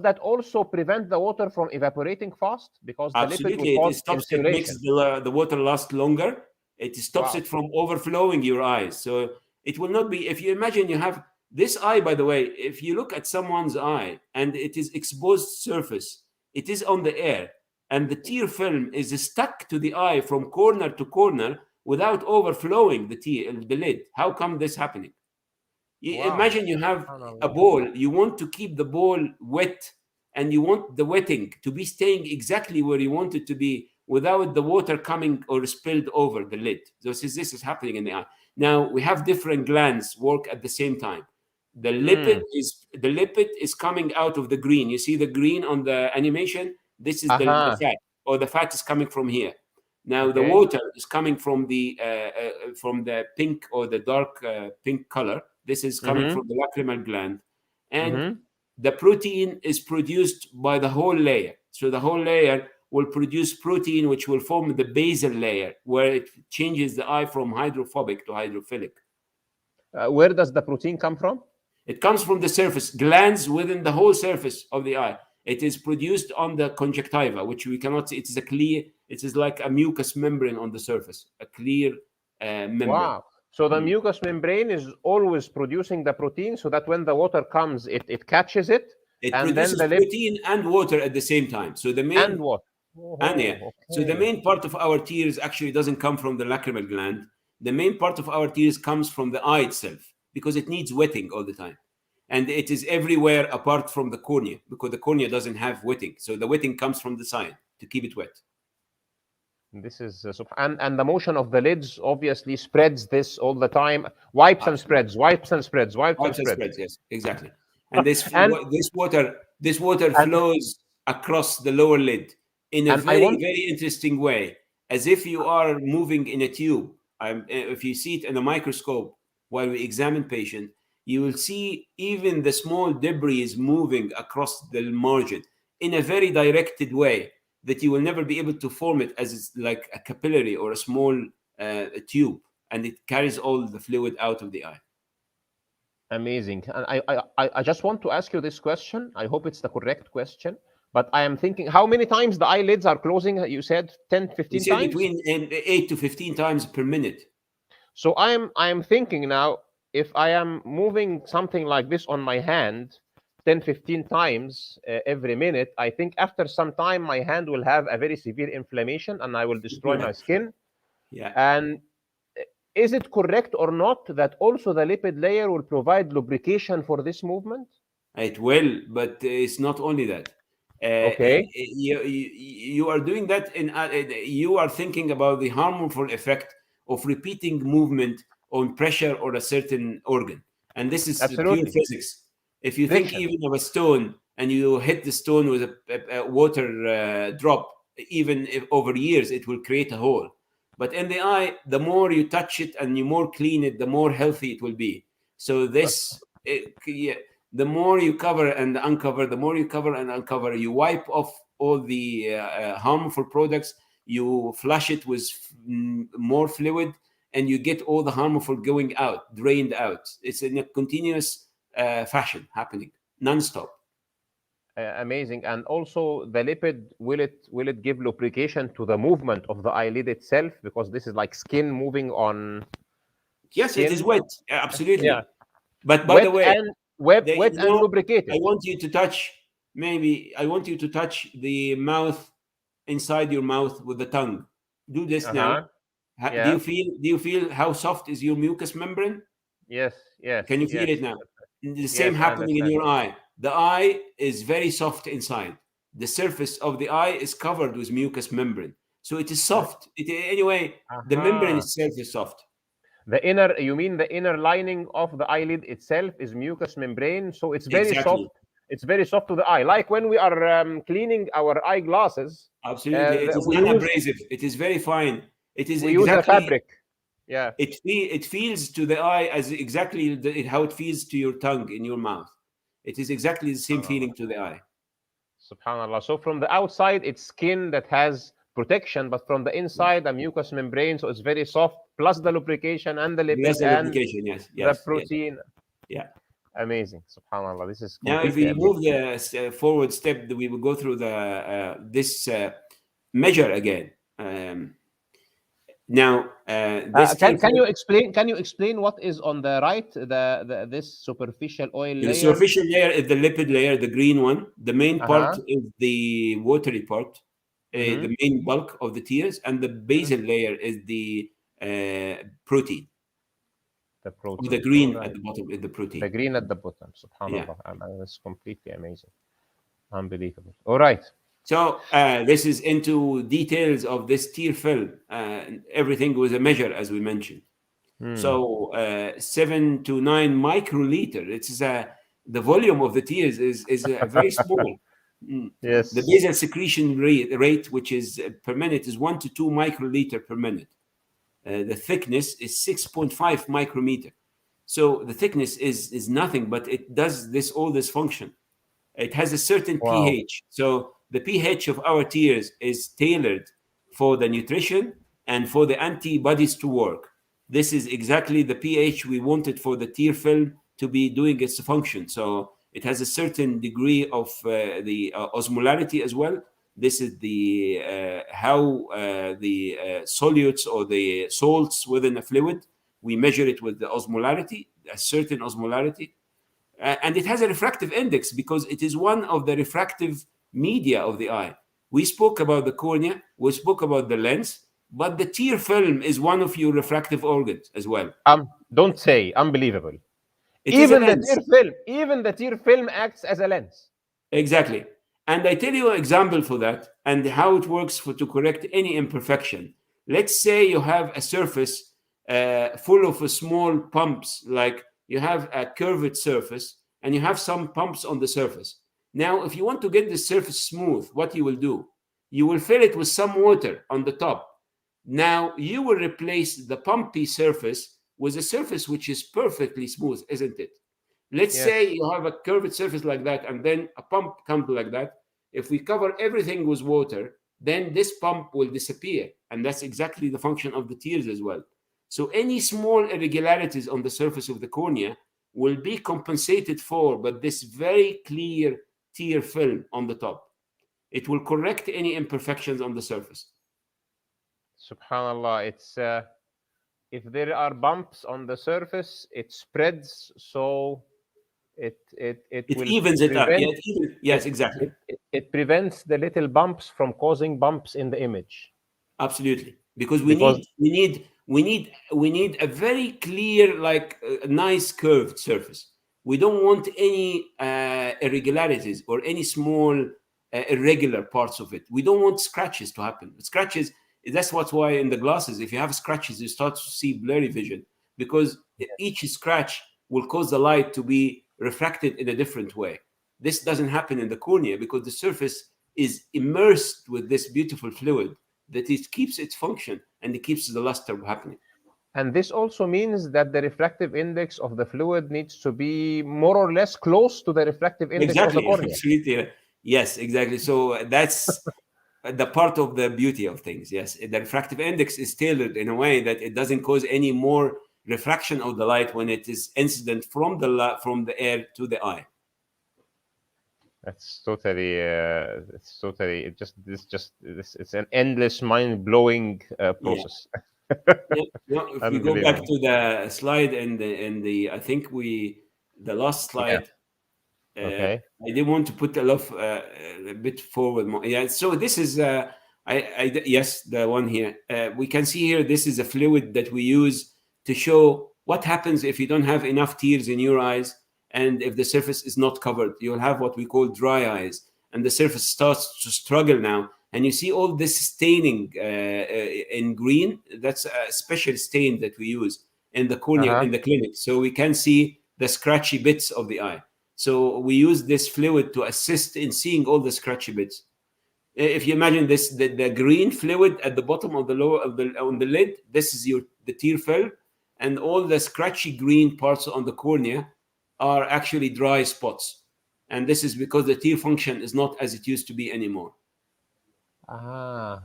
that also prevent the water from evaporating fast? Because the lipid will cause it makes the water last longer. It stops it from overflowing your eyes. So it will not be, if you imagine you have this eye, by the way, if you look at someone's eye and it is exposed surface, it is on the air, and the tear film is stuck to the eye from corner to corner without overflowing the lid. How come this happening? Imagine you have a ball. You want to keep the ball wet, and you want the wetting to be staying exactly where you want it to be without the water coming or spilled over the lid. So this is happening in the eye. Now we have different glands work at the same time. The lipid is coming out of the green. You see the green on the animation? This is the fat, or the fat is coming from here. Now the water is coming from the pink or the dark pink color. This is coming from the lacrimal gland. And the protein is produced by the whole layer. So the whole layer will produce protein, which will form the basal layer, where it changes the eye from hydrophobic to hydrophilic. Where does the protein come from? It comes from the surface, glands within the whole surface of the eye. It is produced on the conjunctiva, which we cannot see. It is like a mucous membrane on the surface, a clear membrane. Wow. So the mucous membrane is always producing the protein, so that when the water comes, it catches it. It produces protein and water at the same time. So the main Ania. So the main part of our tears actually doesn't come from the lacrimal gland. The main part of our tears comes from the eye itself, because it needs wetting all the time. And it is everywhere apart from the cornea, because the cornea doesn't have wetting. So the wetting comes from the side to keep it wet. This is and the motion of the lids obviously spreads this all the time. Wipes and spreads, wipes and spreads, wipes and spreads. Yes, exactly. And this And- this water flows across the lower lid in a And I very want- very interesting way, as if you are moving in a tube. If you see it in a microscope while we examine patient, you will see even the small debris is moving across the margin in a very directed way that you will never be able to form it as it's like a capillary or a small tube, and it carries all the fluid out of the eye. Amazing. And I just want to ask you this question. I hope it's the correct question. But I am thinking, how many times the eyelids are closing? You said 10, 15 You say times? between 8 to 15 times per minute. So I am thinking now, if I am moving something like this on my hand 10, 15 times every minute, I think after some time my hand will have a very severe inflammation and I will destroy my skin. Yeah. And is it correct or not that also the lipid layer will provide lubrication for this movement? It will, but it's not only that. Okay. You are doing that you are thinking about the harmful effect of repeating movement on pressure or a certain organ, and this is Absolutely. pure physics. If you think Friction. even of a stone and you hit the stone with a water drop, even if over years it will create a hole. But in the eye, the more you touch it and you more clean it, the more healthy it will be. So the more you cover and uncover, the more you cover and uncover, you wipe off all the harmful products, you flush it with more fluid, and you get all the harmful going out, drained out. It's in a continuous fashion happening, non-stop. Amazing. And also the lipid, will it give lubrication to the movement of the eyelid itself? Because this is like skin moving on. Yes, skin. it is wet. Absolutely. Yeah. But by Wet the way, and wet and lubricated. I want you to touch the mouth, inside your mouth with the tongue. Do this now. Yeah. Do you feel how soft is your mucous membrane? Yes. Can you feel it now? The same happening in your eye. The eye is very soft inside. The surface of the eye is covered with mucous membrane. So it is soft. The membrane itself is soft. You mean the inner lining of the eyelid itself is mucous membrane, so it's very soft. It's very soft to the eye, like when we are cleaning our eyeglasses. Absolutely, it is non-abrasive. It is very fine. It is we use a fabric. Yeah. It feels to the eye as exactly how it feels to your tongue in your mouth. It is exactly the same feeling to the eye. Subhanallah. So from the outside, it's skin that has protection, but from the inside, a mucous membrane, so it's very soft, plus the lubrication and the lipid and the protein. Yeah. Amazing. Subhanallah. This is now, if we move the forward step, we will go through this measure again. Now, can you explain what is on the right? This superficial oil layer. The superficial layer is the lipid layer, the green one. The main part is the watery part, the main bulk of the tears, and the basal layer is the protein. The protein. The green at the bottom is the protein. The green at the bottom. Subhanallah. That's completely amazing. Unbelievable. All right. So this is into details of this tear film. Everything was a measure, as we mentioned. So 7 to 9 microliter. It's the volume of the tears is very small. Yes. The basal secretion rate, which is per minute, is 1 to 2 microliter per minute. The thickness is 6.5 micrometer. So the thickness is nothing, but it does all this function. It has a certain pH. So the pH of our tears is tailored for the nutrition and for the antibodies to work. This is exactly the pH we wanted for the tear film to be doing its function. So it has a certain degree of the osmolarity as well. This is the how the solutes or the salts within a fluid, we measure it with the osmolarity, a certain osmolarity. And it has a refractive index because it is one of the refractive media of the eye. We spoke about the cornea, we spoke about the lens, but the tear film is one of your refractive organs as well. Don't say, unbelievable. It is a Even the lens. tear film, even the tear film acts as a lens. Exactly. And I tell you an example for that and how it works to correct any imperfection. Let's say you have a surface full of small bumps, like you have a curved surface and you have some bumps on the surface. Now, if you want to get the surface smooth, what you will do? You will fill it with some water on the top. Now, you will replace the bumpy surface with a surface which is perfectly smooth, isn't it? Let's say you have a curved surface like that, and then a pump comes like that. If we cover everything with water, then this pump will disappear. And that's exactly the function of the tears as well. So any small irregularities on the surface of the cornea will be compensated for by this very clear tear film on the top. It will correct any imperfections on the surface. Subhanallah, it's if there are bumps on the surface, it spreads, so it will evens it up. prevent, Yes, exactly. it prevents the little bumps from causing bumps in the image. Absolutely, because we need a very clear, like a nice curved surface. We don't want any irregularities or any small irregular parts of it. We don't want scratches to happen. Scratches, that's why in the glasses, if you have scratches, you start to see blurry vision, because each scratch will cause the light to be refracted in a different way. This doesn't happen in the cornea because the surface is immersed with this beautiful fluid that it keeps its function and it keeps the luster happening. And this also means that the refractive index of the fluid needs to be more or less close to the refractive index of the cornea. Absolutely. Yes, exactly. So that's the part of the beauty of things. Yes, the refractive index is tailored in a way that it doesn't cause any more refraction of the light when it is incident from the air to the eye. It's an endless, mind-blowing process. If we go back to the slide and the I think the last slide. Okay. I didn't want to put a bit forward more. Yeah. So this is yes, the one here. We can see here. This is a fluid that we use to show what happens if you don't have enough tears in your eyes. And if the surface is not covered, you'll have what we call dry eyes. And the surface starts to struggle now. And you see all this staining in green. That's a special stain that we use in the cornea in the clinic. So we can see the scratchy bits of the eye. So we use this fluid to assist in seeing all the scratchy bits. If you imagine this, the green fluid at the bottom of the on the lid, this is the tear film. And all the scratchy green parts on the cornea are actually dry spots, and this is because the tear function is not as it used to be anymore. But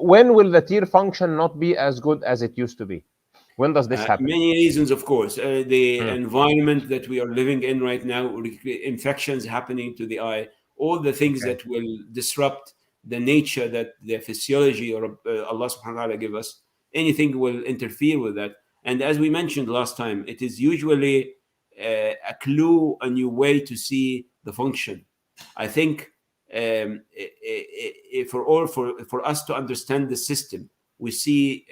when will the tear function not be as good as it used to be? When does this happen? Many reasons, of course. The environment that we are living in right now, infections happening to the eye, all the things that will disrupt the nature that the physiology or Allah subhanahu wa ta'ala give us, anything will interfere with that. And as we mentioned last time, it is usually a clue, a new way to see the function. I think for us to understand the system, we see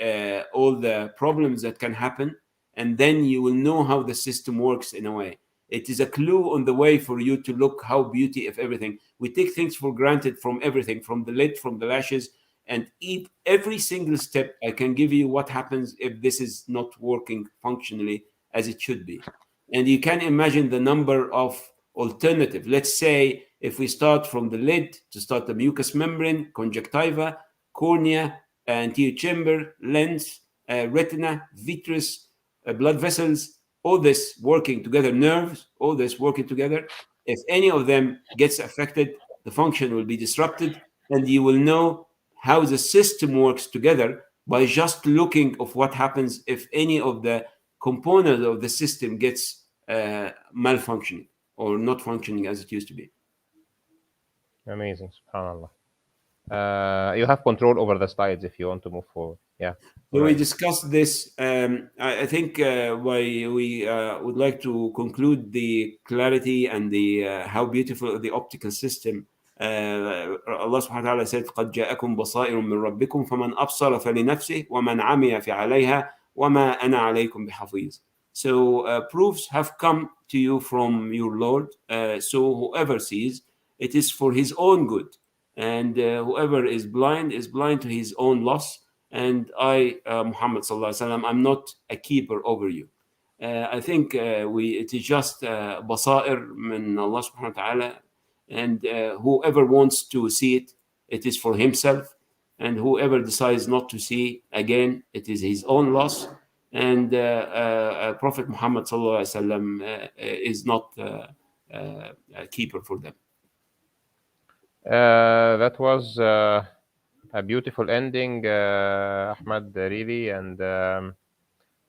all the problems that can happen, and then you will know how the system works in a way. It is a clue on the way for you to look how beauty of everything. We take things for granted from everything, from the lid, from the lashes, and every single step. I can give you what happens if this is not working functionally as it should be. And you can imagine the number of alternatives. Let's say if we start from the lid, to start the mucous membrane, conjunctiva, cornea, anterior chamber, lens, retina, vitreous, blood vessels, all this working together, nerves, all this working together. If any of them gets affected, the function will be disrupted, and you will know how the system works together by just looking of what happens if any of the components of the system gets malfunctioning or not functioning as it used to be. Amazing, subhanallah. You have control over the slides if you want to move forward. Yeah. So Right. we discussed this. I think we would like to conclude the clarity and the how beautiful the optical system. Allah subhanahu wa ta'ala said, قَدْ جَاءَكُمْ بَصَائِرٌ مِّن رَبِّكُمْ فَمَنْ أَبْصَرَ فَلِنَفْسِهِ وَمَنْ عَمِيَ فَعَلَيْهَا وَمَا أَنَا عَلَيْكُمْ بِحَفِيظٍ. So proofs have come to you from your Lord. So whoever sees, it is for his own good. And whoever is blind to his own loss. And I, Muhammad sallallahu alaihi wasallam, I'm not a keeper over you. I think it is just basair min Allah subhanahu wa ta'ala, and whoever wants to see it, it is for himself, and whoever decides not to see, again, it is his own loss. And Prophet Muhammad sallallahu alaihi wasallam is not a keeper for them. That was a beautiful ending, Ahmed, really, and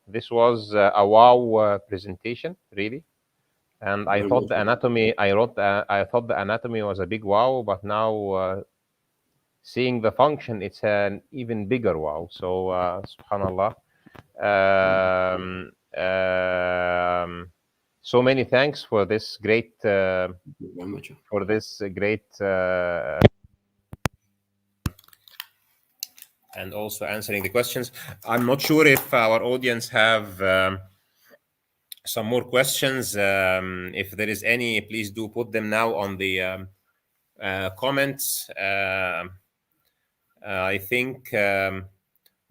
this was a wow presentation, really. And I thought the anatomy. I thought the anatomy was a big wow, but now seeing the function, it's an even bigger wow. So, subhanallah. So many thanks for this great and also answering the questions. I'm not sure if our audience have some more questions. If there is any, please do put them now on the comments. I think the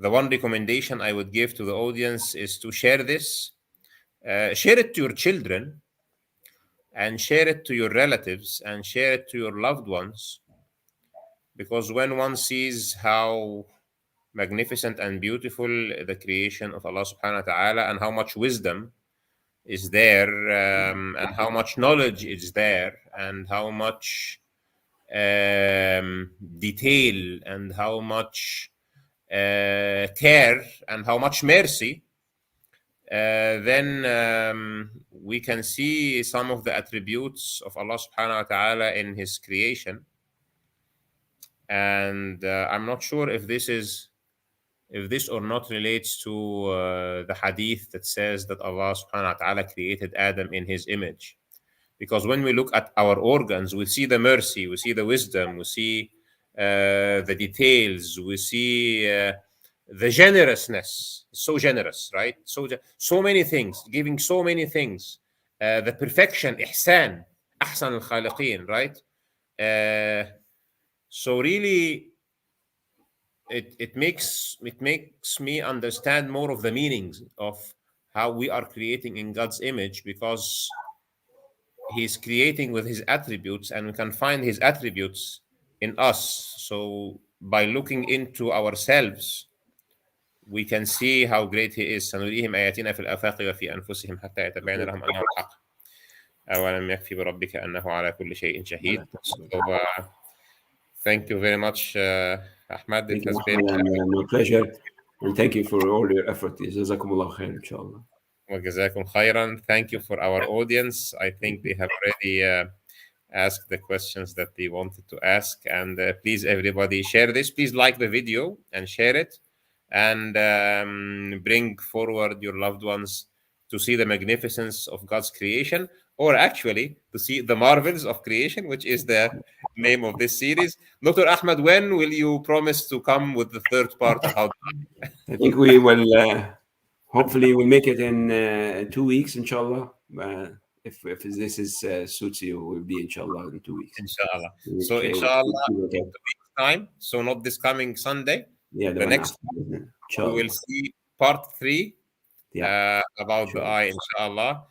one recommendation I would give to the audience is to share this. Share it to your children, and share it to your relatives, and share it to your loved ones. Because when one sees how magnificent and beautiful the creation of Allah subhanahu wa ta'ala, and how much wisdom is there, and how much knowledge is there, and how much detail, and how much care, and how much mercy, then we can see some of the attributes of Allah subhanahu wa ta'ala in his creation. And I'm not sure if this or not relates to the hadith that says that Allah subhanahu wa ta'ala created Adam in his image. Because when we look at our organs, we see the mercy, we see the wisdom, we see the details, we see the generousness. So generous, right? So many things, giving so many things. The perfection, ihsan, ahsan al-khaliqeen, right? So really, it makes me understand more of the meanings of how we are creating in God's image, because he's creating with his attributes, and we can find his attributes in us. So by looking into ourselves, we can see how great he is. سنريهم آياتنا في الآفاق وفي أنفسهم حتى يتبين لهم أنه الحق أولم يكفي بربك أنه على كل شيء شهيد. So thank you very much, Ahmed. It has been my pleasure, and thank you for all your effort. جزاكم الله خير إن شاء الله. وجزاكم خيرا. Thank you for our audience. I think they have already asked the questions that they wanted to ask. And please, everybody, share this. Please like the video and share it, and bring forward your loved ones to see the magnificence of God's creation, or actually to see the marvels of creation, which is the name of this series. Dr. Ahmed, when will you promise to come with the third part about that? I think we will, hopefully we'll make it in 2 weeks, inshallah. If this is suits you, we'll be inshallah in 2 weeks. Inshallah. So inshallah, in 2 weeks' time, so not this coming Sunday, the next one, we will see part 3 about the eye, inshallah.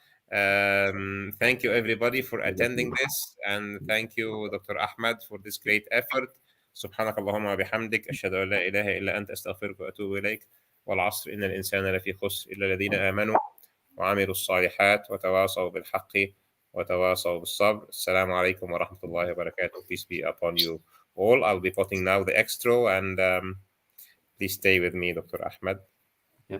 Thank you, everybody, for attending this, and thank you, Dr. Ahmed, for this great effort. سبحانك اللهم وبحمدك أشهد أن لا إله إلا أنت أستغفرك وأتوب إليك والعصر إن الإنسان لفي خسر إلا الذين آمنوا وعملوا الصالحات وتواصوا بالحق وتواصوا بالصبر. السلام عليكم ورحمة الله وبركاته. Peace be upon you all. I'll be putting now the extra, and please stay with me, Dr. Ahmed. Yeah.